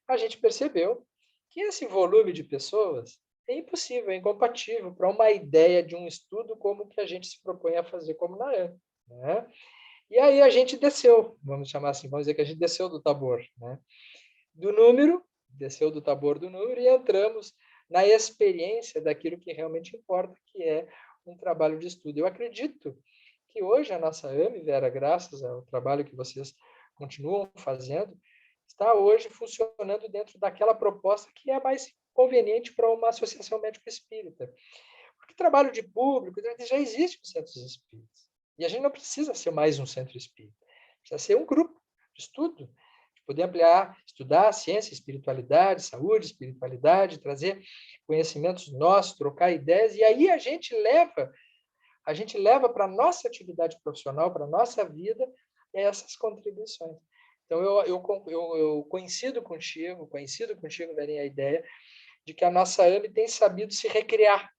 A gente percebeu que esse volume de pessoas é impossível, é incompatível para uma ideia de um estudo como o que a gente se propõe a fazer como na AME, né? E aí a gente desceu, vamos chamar assim, vamos dizer que a gente desceu do Tabor, né? Do número, desceu do Tabor do número e entramos na experiência daquilo que realmente importa, que é um trabalho de estudo. Eu acredito que hoje a nossa AME, Vera, graças ao trabalho que vocês continuam fazendo, está hoje funcionando dentro daquela proposta que é mais conveniente para uma associação médico-espírita. Porque trabalho de público já existe nos centros espíritas. E a gente não precisa ser mais um centro espírita. Precisa ser um grupo de estudo, de poder ampliar, estudar ciência, espiritualidade, saúde, espiritualidade, trazer conhecimentos nossos, trocar ideias, e aí a gente leva para a nossa atividade profissional, para a nossa vida, essas contribuições. Então, eu coincido contigo, Verinha, a ideia de que a nossa AME tem sabido se recriar.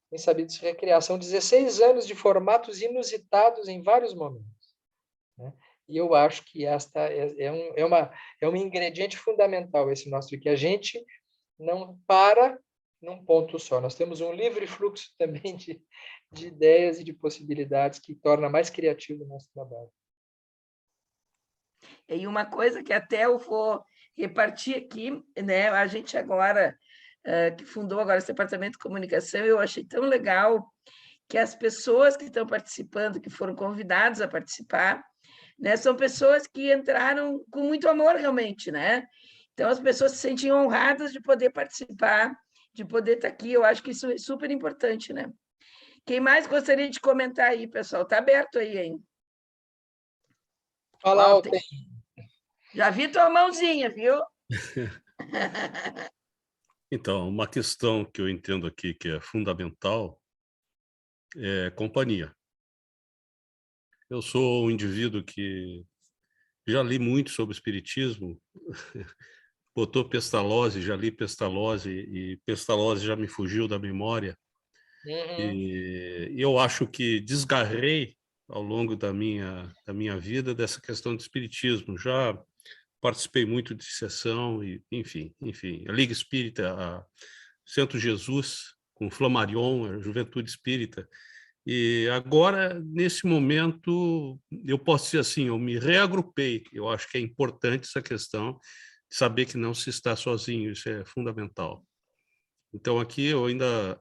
tem sabido se recriar. São 16 anos de formatos inusitados em vários momentos, né? E eu acho que esta é um ingrediente fundamental, esse nosso, que a gente não para num ponto só. Nós temos um livre fluxo também de ideias e de possibilidades que torna mais criativo o nosso trabalho. E uma coisa que até eu vou repartir aqui, né? A gente agora, que fundou agora esse departamento de comunicação, eu achei tão legal que as pessoas que estão participando, que foram convidadas a participar, né, são pessoas que entraram com muito amor realmente, né? Então as pessoas se sentiam honradas de poder participar, de poder estar aqui. Eu acho que isso é super importante, né? Quem mais gostaria de comentar aí, pessoal? Está aberto aí, hein? Fala, Alten. Alten. Já vi tua mãozinha, viu? Então, uma questão que eu entendo aqui que é fundamental é companhia. Eu sou um indivíduo que já li muito sobre espiritismo, botou Pestalozzi, já li Pestalozzi, e Pestalozzi já me fugiu da memória. E eu acho que desgarrei ao longo da minha vida dessa questão do espiritismo. Já participei muito de sessão, e enfim, a Liga Espírita, a Centro Jesus, com Flammarion, a Juventude Espírita. E agora, nesse momento, eu posso dizer assim, eu me reagrupei. Eu acho que é importante essa questão de saber que não se está sozinho, isso é fundamental. Então, aqui eu ainda,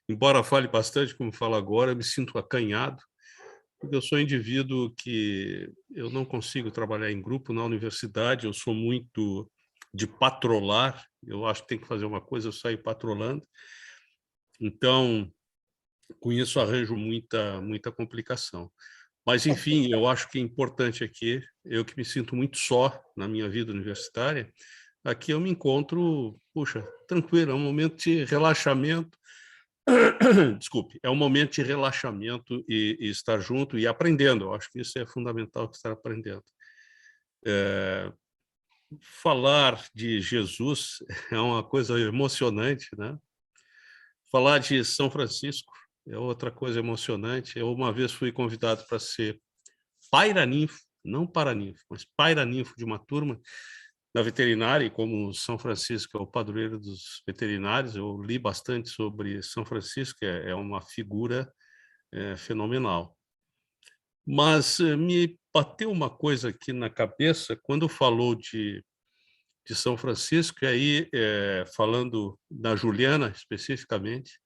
embora fale bastante, como falo agora, eu me sinto acanhado, porque eu sou um indivíduo que eu não consigo trabalhar em grupo na universidade, eu sou muito de patrolar, eu acho que tem que fazer uma coisa, eu saio patrolando. Então, com isso arranjo muita complicação. Mas, enfim, eu acho que é importante aqui, eu que me sinto muito só na minha vida universitária, aqui eu me encontro, puxa, tranquilo, é um momento de relaxamento, desculpe, é um momento de relaxamento e estar junto e aprendendo. Eu acho que isso é fundamental, que estar aprendendo. Falar de Jesus é uma coisa emocionante, né? Falar de São Francisco é outra coisa emocionante. Eu uma vez fui convidado para ser pairaninfo, não paraninfo, mas pairaninfo de uma turma na veterinária, e como São Francisco é o padroeiro dos veterinários, eu li bastante sobre São Francisco, é uma figura fenomenal. Mas me bateu uma coisa aqui na cabeça quando falou de São Francisco, e aí, falando da Juliana especificamente,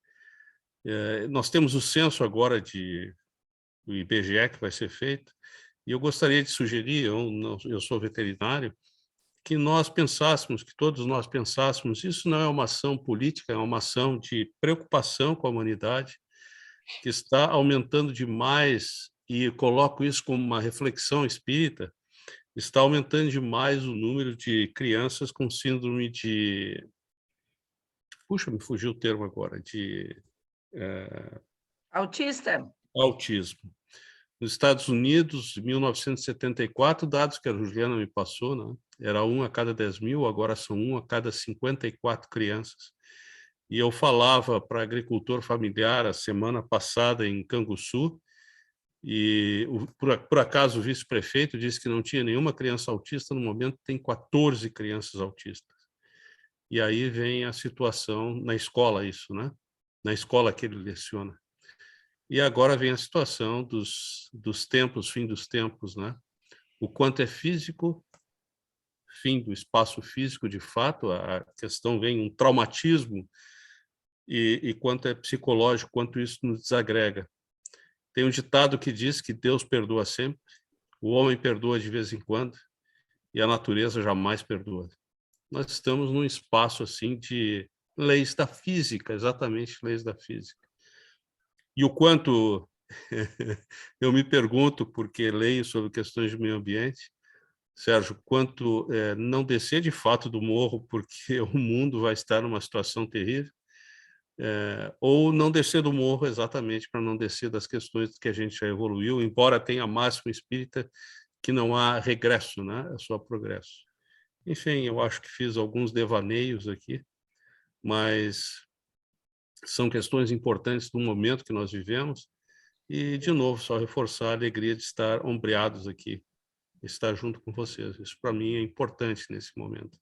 nós temos o censo agora do IBGE que vai ser feito, e eu gostaria de sugerir, eu sou veterinário, que nós pensássemos, que todos nós pensássemos, isso não é uma ação política, é uma ação de preocupação com a humanidade, que está aumentando demais, e coloco isso como uma reflexão espírita, está aumentando demais o número de crianças com síndrome de... Puxa, me fugiu o termo agora, de Autista? autismo. Nos Estados Unidos, em 1974, dados que a Juliana me passou, né? Era 1 a cada 10 mil, agora são 1 a cada 54 crianças. E eu falava para agricultor familiar a semana passada em Canguçu, e por acaso o vice-prefeito disse que não tinha nenhuma criança autista, no momento tem 14 crianças autistas. E aí vem a situação na escola, isso, né? Na escola que ele leciona. E agora vem a situação dos tempos, fim dos tempos, né? O quanto é físico, fim do espaço físico, de fato, a questão vem um traumatismo, e quanto é psicológico, quanto isso nos desagrega. Tem um ditado que diz que Deus perdoa sempre, o homem perdoa de vez em quando, e a natureza jamais perdoa. Nós estamos num espaço assim de leis da física, exatamente leis da física. E o quanto eu me pergunto, porque leio sobre questões de meio ambiente, Sérgio, quanto não descer de fato do morro, porque o mundo vai estar numa situação terrível, ou não descer do morro exatamente para não descer das questões que a gente já evoluiu, embora tenha a máxima espírita que não há regresso, né? É só progresso. Enfim, eu acho que fiz alguns devaneios aqui, mas são questões importantes do momento que nós vivemos. E, de novo, só reforçar a alegria de estar ombreados aqui, estar junto com vocês. Isso, para mim, é importante nesse momento.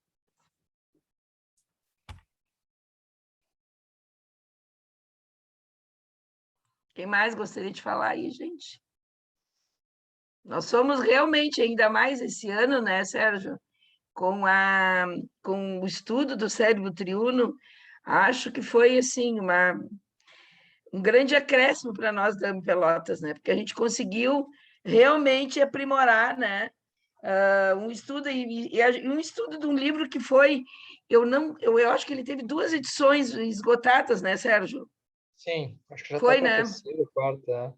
Quem mais gostaria de falar aí, gente? Nós somos realmente, ainda mais esse ano, né, Sérgio? Com o estudo do cérebro triuno, acho que foi, assim, um grande acréscimo para nós da Pelotas, né? Porque a gente conseguiu realmente aprimorar, né? Um estudo um estudo de um livro que foi, eu acho que ele teve 2 edições esgotadas, né, Sérgio? Sim, acho que já está Foi, para a né? terceira, quarta.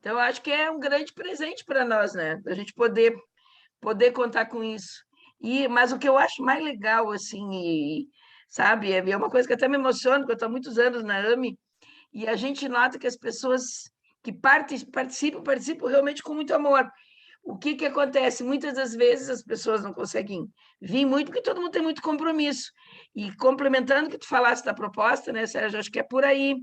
Então, eu acho que é um grande presente para nós, né? A gente poder contar com isso. Mas o que eu acho mais legal, assim, sabe, é uma coisa que até me emociona, porque eu estou há muitos anos na AME, e a gente nota que as pessoas que participam realmente com muito amor. O que acontece? Muitas das vezes as pessoas não conseguem vir muito, porque todo mundo tem muito compromisso. E complementando o que tu falaste da proposta, né, Sérgio, acho que é por aí.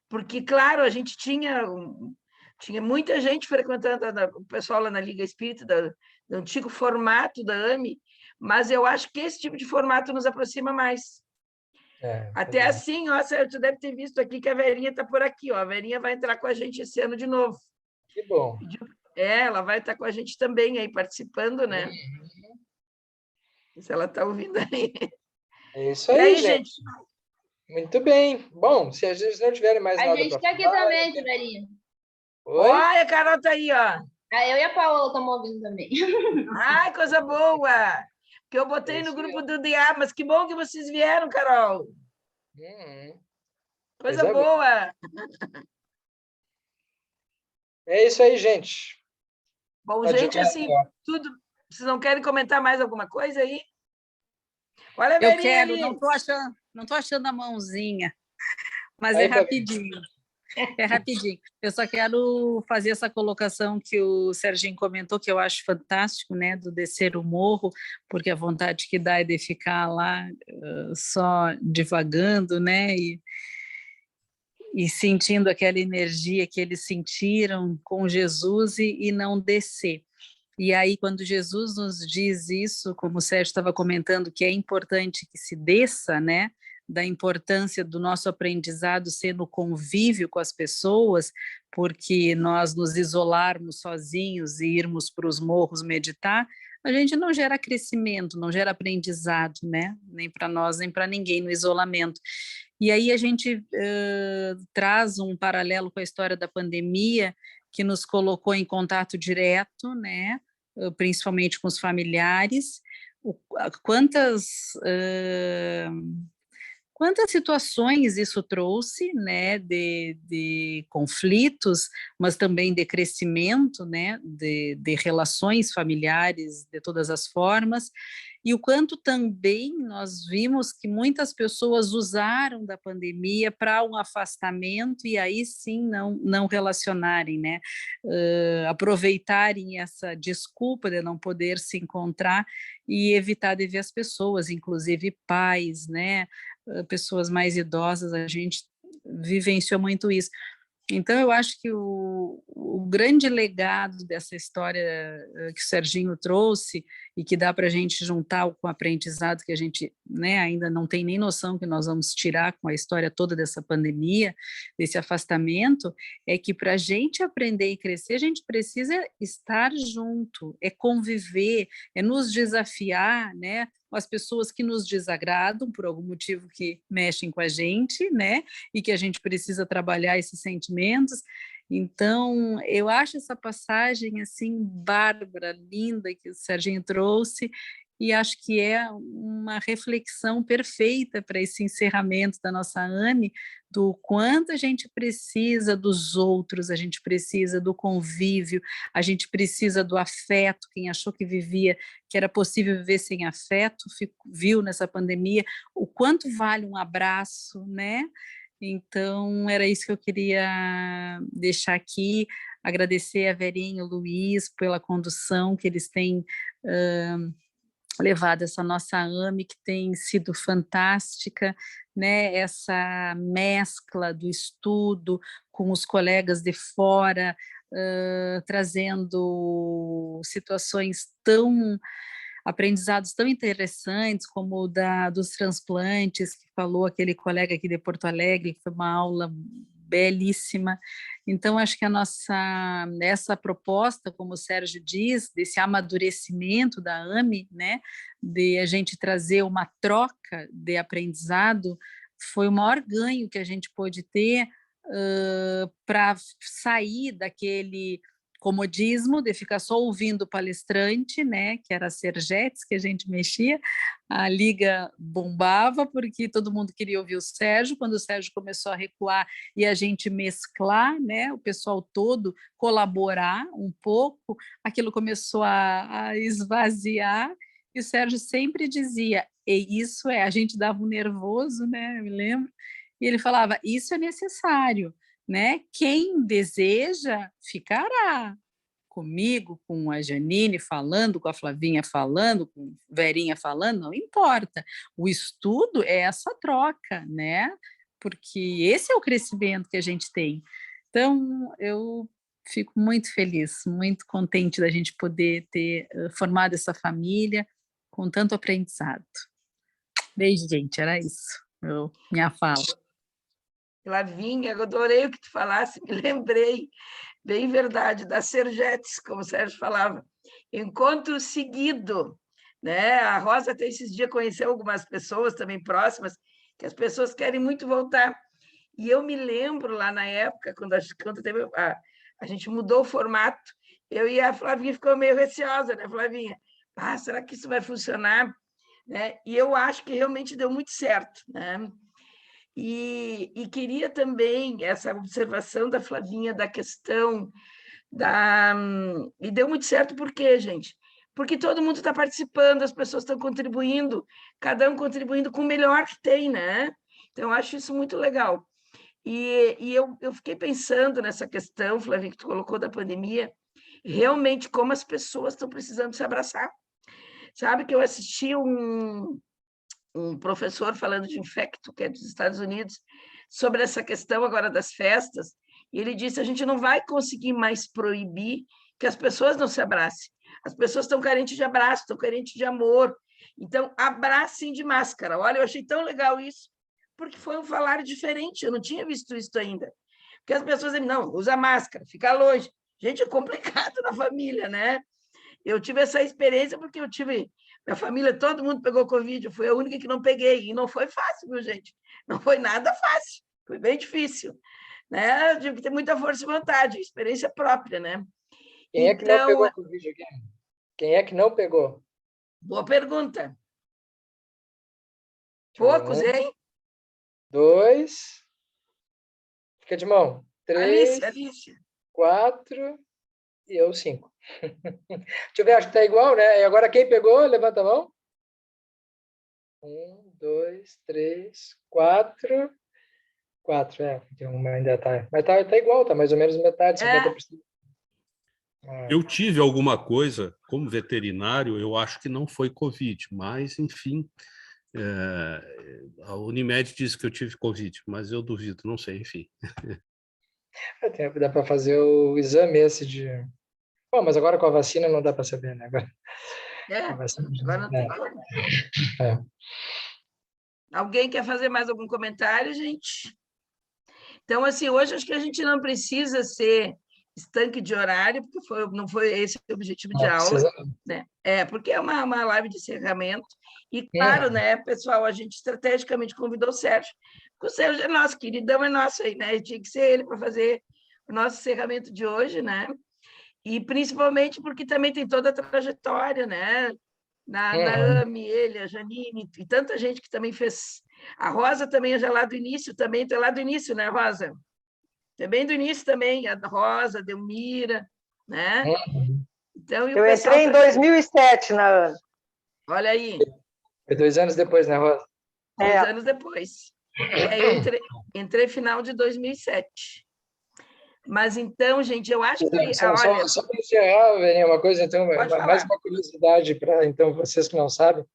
Porque, claro, a gente tinha muita gente frequentando o pessoal lá na Liga Espírita, do antigo formato da AME, mas eu acho que esse tipo de formato nos aproxima mais. Até Verdade. assim, ó, Sérgio, tu deve ter visto aqui que a Verinha está por aqui, ó. A Verinha vai entrar com a gente esse ano de novo. Que bom. Ela vai estar com a gente também aí, participando, né? Se ela está ouvindo aí. É isso E aí, aí, gente. gente? Muito bem. Bom, se a gente não tiverem mais A nada gente para está aqui falar... também, Tiverino. Oi? Olha, a Carol está aí, ó. Eu e a Paola estamos ouvindo também. Ai, coisa boa! Que eu É botei no isso grupo aí. do DA, mas que bom que vocês vieram, Carol. Coisa Coisa boa. boa. É isso aí, gente. Bom, Adianta. gente, assim, tudo. Vocês não querem comentar mais alguma coisa aí? Olha a Eu Verinha quero, ali. não tô achando a mãozinha, mas Aí, é Fabi. rapidinho. É rapidinho. Eu só quero fazer essa colocação que o Serginho comentou, que eu acho fantástico, né, do descer o morro, porque a vontade que dá é de ficar lá só divagando, né, e sentindo aquela energia que eles sentiram com Jesus e não descer. E aí, quando Jesus nos diz isso, como o Sérgio estava comentando, que é importante que se desça, né, da importância do nosso aprendizado ser no convívio com as pessoas, porque nós nos isolarmos sozinhos e irmos para os morros meditar, a gente não gera crescimento, não gera aprendizado, né, nem para nós, nem para ninguém no isolamento. E aí a gente traz um paralelo com a história da pandemia, que nos colocou em contato direto, né, principalmente com os familiares, quantas situações isso trouxe, né, de conflitos, mas também de crescimento, né, de relações familiares de todas as formas, e o quanto também nós vimos que muitas pessoas usaram da pandemia para um afastamento e aí sim não relacionarem, né, aproveitarem essa desculpa de não poder se encontrar e evitar de ver as pessoas, inclusive pais, né, pessoas mais idosas, a gente vivenciou muito isso. Então, eu acho que o grande legado dessa história que o Serginho trouxe e que dá para a gente juntar com o aprendizado que a gente, né, ainda não tem nem noção que nós vamos tirar com a história toda dessa pandemia, desse afastamento, é que para a gente aprender e crescer, a gente precisa estar junto, é conviver, é nos desafiar, né, com as pessoas que nos desagradam por algum motivo que mexem com a gente, né, e que a gente precisa trabalhar esses sentimentos. Então, eu acho essa passagem assim bárbara, linda que o Serginho trouxe, e acho que é uma reflexão perfeita para esse encerramento da nossa AME, do quanto a gente precisa dos outros, a gente precisa do convívio, a gente precisa do afeto. Quem achou que era possível viver sem afeto, viu nessa pandemia o quanto vale um abraço, né? Então, era isso que eu queria deixar aqui, agradecer a Verinha e o Luiz pela condução que eles têm levado essa nossa AME, que tem sido fantástica, né? Essa mescla do estudo com os colegas de fora, trazendo situações aprendizados tão interessantes, como o dos transplantes, que falou aquele colega aqui de Porto Alegre, que foi uma aula belíssima. Então, acho que essa proposta, como o Sérgio diz, desse amadurecimento da AME, né, de a gente trazer uma troca de aprendizado, foi o maior ganho que a gente pôde ter para sair daquele comodismo de ficar só ouvindo o palestrante, né, que era a Sergetes, que a gente mexia, a liga bombava, porque todo mundo queria ouvir o Sérgio. Quando o Sérgio começou a recuar e a gente mesclar, né, o pessoal todo colaborar um pouco, aquilo começou a esvaziar, e o Sérgio sempre dizia, e isso a gente dava um nervoso, né, eu me lembro, e ele falava, isso é necessário, né? Quem deseja ficará comigo, com a Janine falando, com a Flavinha falando, com a Verinha falando, não importa. O estudo é essa troca, né? Porque esse é o crescimento que a gente tem. Então, eu fico muito feliz, muito contente da gente poder ter formado essa família com tanto aprendizado. Beijo, gente, era isso, minha fala. Flavinha, eu adorei o que tu falasse, me lembrei, bem verdade, da Sergetes, como o Sérgio falava, encontro seguido, né? A Rosa até esses dias conheceu algumas pessoas também próximas, que as pessoas querem muito voltar. E eu me lembro lá na época, quando teve a gente mudou o formato, eu e a Flavinha ficou meio receosa, né, Flavinha? Ah, será que isso vai funcionar? Né? E eu acho que realmente deu muito certo, né? E queria também essa observação da Flavinha da questão da... E deu muito certo por quê, gente? Porque todo mundo está participando, as pessoas estão contribuindo, cada um contribuindo com o melhor que tem, né? Então, eu acho isso muito legal. E eu fiquei pensando nessa questão, Flavinha, que tu colocou da pandemia, realmente como as pessoas estão precisando se abraçar. Sabe que eu assisti um professor falando de infecto, que é dos Estados Unidos, sobre essa questão agora das festas, e ele disse, a gente não vai conseguir mais proibir que as pessoas não se abracem. As pessoas estão carentes de abraço, estão carentes de amor. Então, abracem de máscara. Olha, eu achei tão legal isso, porque foi um falar diferente, eu não tinha visto isso ainda. Porque as pessoas dizem, não, usa máscara, fica longe. Gente, é complicado na família, né? Eu tive essa experiência porque eu tive... Minha família, todo mundo pegou Covid, eu fui a única que não peguei. E não foi fácil, viu, gente? Não foi nada fácil, foi bem difícil. Né? Eu tive que ter muita força e vontade, experiência própria, né? Quem é que não pegou Covid aqui? Quem é que não pegou? Boa pergunta. Poucos, hein? 2. Fica de mão. 3. Alicia. 4. E eu 5. Deixa eu ver, acho que tá igual, né? E agora quem pegou? Levanta a mão. 1, 2, 3, 4. 4, tem uma ainda tá. Mas tá igual, tá mais ou menos metade, 50%. Eu tive alguma coisa, como veterinário, eu acho que não foi Covid, mas, enfim, a Unimed disse que eu tive Covid, mas eu duvido, não sei, enfim. Dá para fazer o exame esse de... Bom, mas agora com a vacina não dá para saber, né? Agora não tem como. Alguém quer fazer mais algum comentário, gente? Então, assim, hoje acho que a gente não precisa ser estanque de horário, porque não foi esse o objetivo de aula, né? Porque é uma live de encerramento. E, claro, né, pessoal, a gente estrategicamente convidou o Sérgio, porque o Sérgio é nosso queridão, é nosso aí, né? Tinha que ser ele para fazer o nosso encerramento de hoje, né? E principalmente porque também tem toda a trajetória, né? Da AME, ele, a Janine, e tanta gente que também fez. A Rosa também é já lá do início, também está lá do início, né, Rosa? É bem do início também, a Rosa, a Delmira, né? Então, eu entrei em 2007 na AME. Olha aí. Foi 2 anos depois, né, Rosa? 2 anos depois. Eu entrei final de 2007. Mas então, gente, eu acho que, Só olha, para encerrar, Verinha, uma coisa, então, pode mais falar. uma curiosidade para então vocês que não sabem.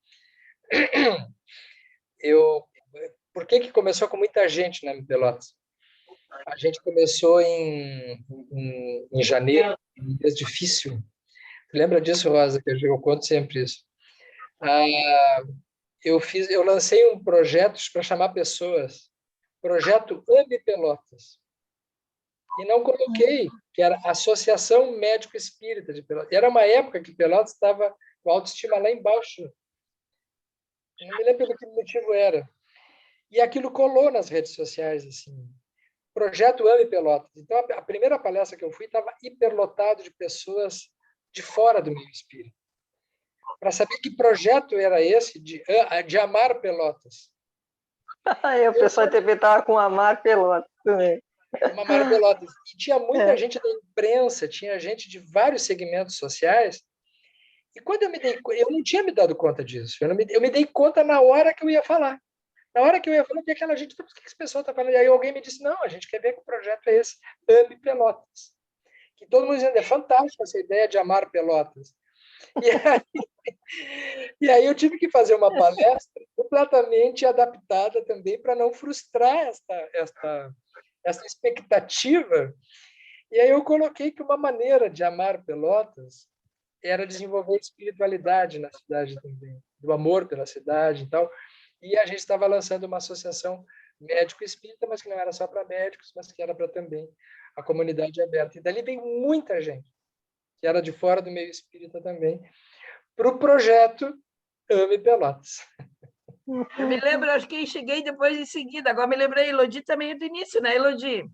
Por que começou com muita gente na Pelotas? A gente começou em janeiro, um mês difícil. Lembra disso, Rosa, que eu conto sempre isso. Eu lancei um projeto para chamar pessoas, projeto Ame Pelotas. E não coloquei, que era Associação Médico Espírita de Pelotas. E era uma época que Pelotas estava com a autoestima lá embaixo. Eu não me lembro do que motivo era. E aquilo colou nas redes sociais, assim. Projeto Ame Pelotas. Então, a primeira palestra que eu fui estava hiperlotado de pessoas de fora do meio espírita. Para saber que projeto era esse de amar Pelotas. Aí o pessoal interpretava com Amar Pelotas também. Amar Pelotas. E tinha muita gente da imprensa, tinha gente de vários segmentos sociais. E quando eu não tinha me dado conta disso. Eu me dei conta na hora que eu ia falar. Na hora que eu ia falar, tinha aquela gente, o que esse pessoal está falando? E aí alguém me disse, não, a gente quer ver que o projeto é esse, Ame Pelotas. Que todo mundo dizendo, é fantástico essa ideia de amar Pelotas. E aí eu tive que fazer uma palestra completamente adaptada também para não frustrar essa expectativa. E aí eu coloquei que uma maneira de amar Pelotas era desenvolver espiritualidade na cidade também, do amor pela cidade e tal. E a gente estava lançando uma associação médico-espírita, mas que não era só para médicos, mas que era para também a comunidade aberta. E dali veio muita gente, que era de fora do meio espírita também, para o projeto Ame Pelotas. Eu me lembro, acho que cheguei depois em seguida. Agora me lembrei, a Elodie também é do início, né, Elodie?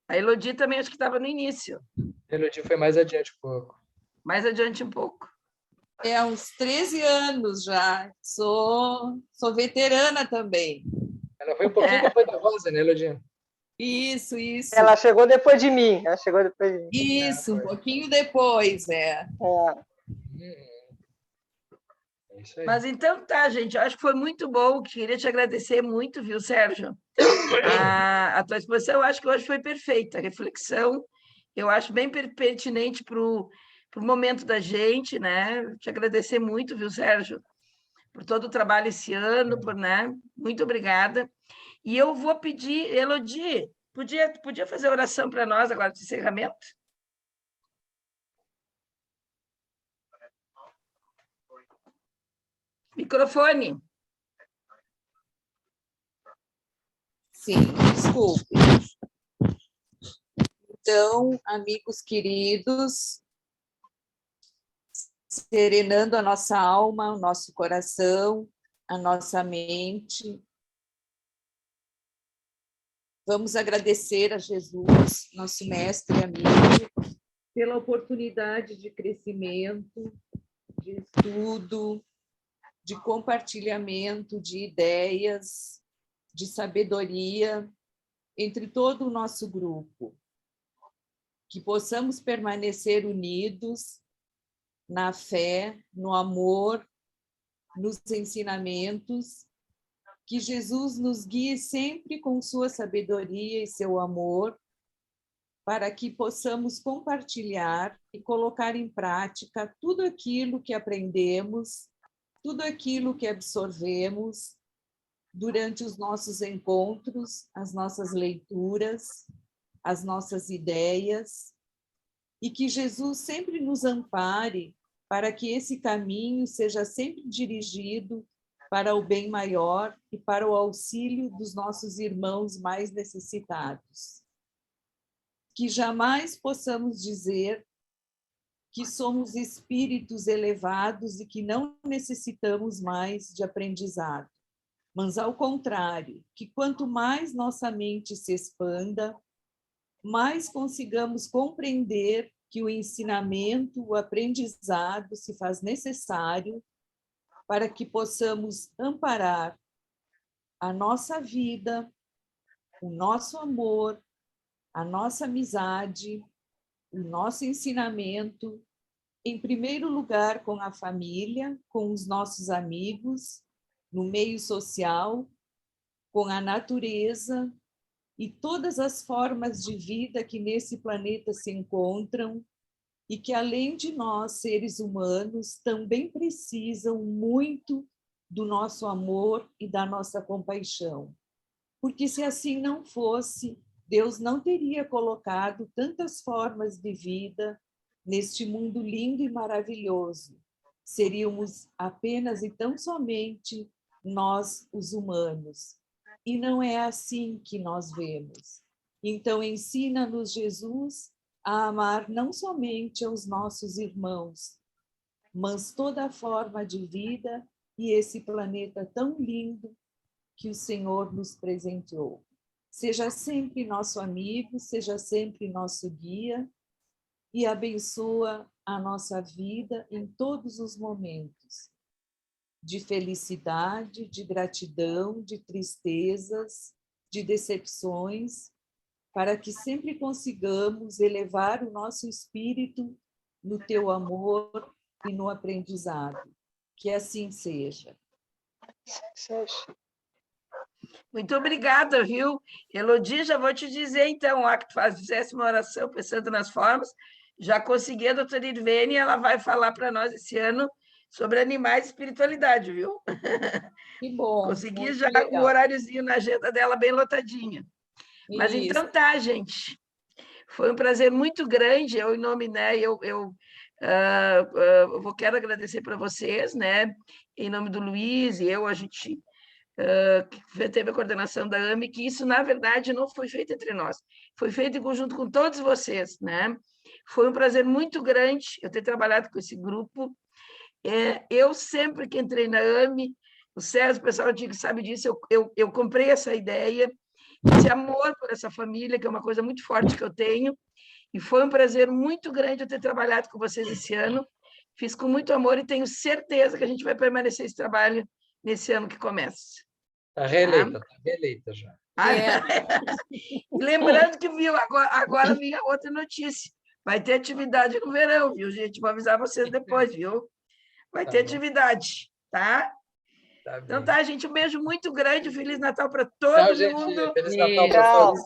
A Elodie também acho que estava no início. A Elodie foi mais adiante um pouco. Mais adiante um pouco. Há uns 13 anos já. Sou veterana também. Ela foi um pouquinho depois da Rosa, né, Elodie? Isso. Ela chegou depois de mim. Isso, um pouquinho depois, É. Isso aí. Mas então tá, gente, eu acho que foi muito bom, queria te agradecer muito, viu, Sérgio? A tua exposição, eu acho que hoje foi perfeita, a reflexão, eu acho bem pertinente para o momento da gente, né? Te agradecer muito, viu, Sérgio? Por todo o trabalho esse ano, né? Muito obrigada. E eu vou pedir, Elodie, podia fazer oração para nós agora de encerramento? Microfone. Sim, desculpe. Então, amigos queridos, serenando a nossa alma, o nosso coração, a nossa mente, vamos agradecer a Jesus, nosso mestre e amigo, pela oportunidade de crescimento, de estudo, de compartilhamento de ideias, de sabedoria entre todo o nosso grupo. Que possamos permanecer unidos na fé, no amor, nos ensinamentos, que Jesus nos guie sempre com sua sabedoria e seu amor, para que possamos compartilhar e colocar em prática tudo aquilo que aprendemos, tudo aquilo que absorvemos durante os nossos encontros, as nossas leituras, as nossas ideias, e que Jesus sempre nos ampare para que esse caminho seja sempre dirigido para o bem maior e para o auxílio dos nossos irmãos mais necessitados. Que jamais possamos dizer que somos espíritos elevados e que não necessitamos mais de aprendizado, mas, ao contrário, que quanto mais nossa mente se expanda, mais consigamos compreender que o ensinamento, o aprendizado se faz necessário para que possamos amparar a nossa vida, o nosso amor, a nossa amizade, o nosso ensinamento, em primeiro lugar com a família, com os nossos amigos, no meio social, com a natureza e todas as formas de vida que nesse planeta se encontram e que, além de nós, seres humanos, também precisam muito do nosso amor e da nossa compaixão. Porque se assim não fosse, Deus não teria colocado tantas formas de vida neste mundo lindo e maravilhoso. Seríamos apenas e tão somente nós, os humanos. E não é assim que nós vemos. Então, ensina-nos, Jesus, a amar não somente aos nossos irmãos, mas toda a forma de vida e esse planeta tão lindo que o Senhor nos presenteou. Seja sempre nosso amigo, seja sempre nosso guia e abençoa a nossa vida em todos os momentos, de felicidade, de gratidão, de tristezas, de decepções, para que sempre consigamos elevar o nosso espírito no teu amor e no aprendizado. Que assim seja. Muito obrigada, viu? Elodie, já vou te dizer, então, que tu fizesse uma oração pensando nas formas, já consegui a doutora Irvene, ela vai falar para nós esse ano sobre animais e espiritualidade, viu? Que bom. Consegui já o horáriozinho na agenda dela bem lotadinha. Mas então tá, gente. Foi um prazer muito grande, eu em nome, né, quero agradecer para vocês, né, em nome do Luiz e a gente que teve a coordenação da AME, que isso, na verdade, não foi feito entre nós, foi feito em conjunto com todos vocês, né? Foi um prazer muito grande eu ter trabalhado com esse grupo. Eu sempre que entrei na AME, o César, o pessoal antigo sabe disso, eu comprei essa ideia, esse amor por essa família, que é uma coisa muito forte que eu tenho, e foi um prazer muito grande eu ter trabalhado com vocês esse ano, fiz com muito amor e tenho certeza que a gente vai permanecer esse trabalho nesse ano que começa. Está reeleita, está reeleita já. Lembrando que, viu, agora vinha outra notícia, vai ter atividade no verão, viu, gente? Vou avisar vocês depois, viu? Vai ter atividade, tá? Então tá, gente, um beijo muito grande, Feliz Natal para todo mundo. Feliz Natal para todos.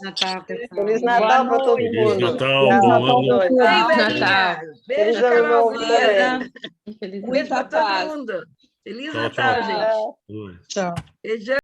Feliz Natal para todo mundo. Feliz Natal, bom ano. Beijo, Carolzinha. Beijo para todo mundo. Feliz Natal, gente. Tchau. Beijão.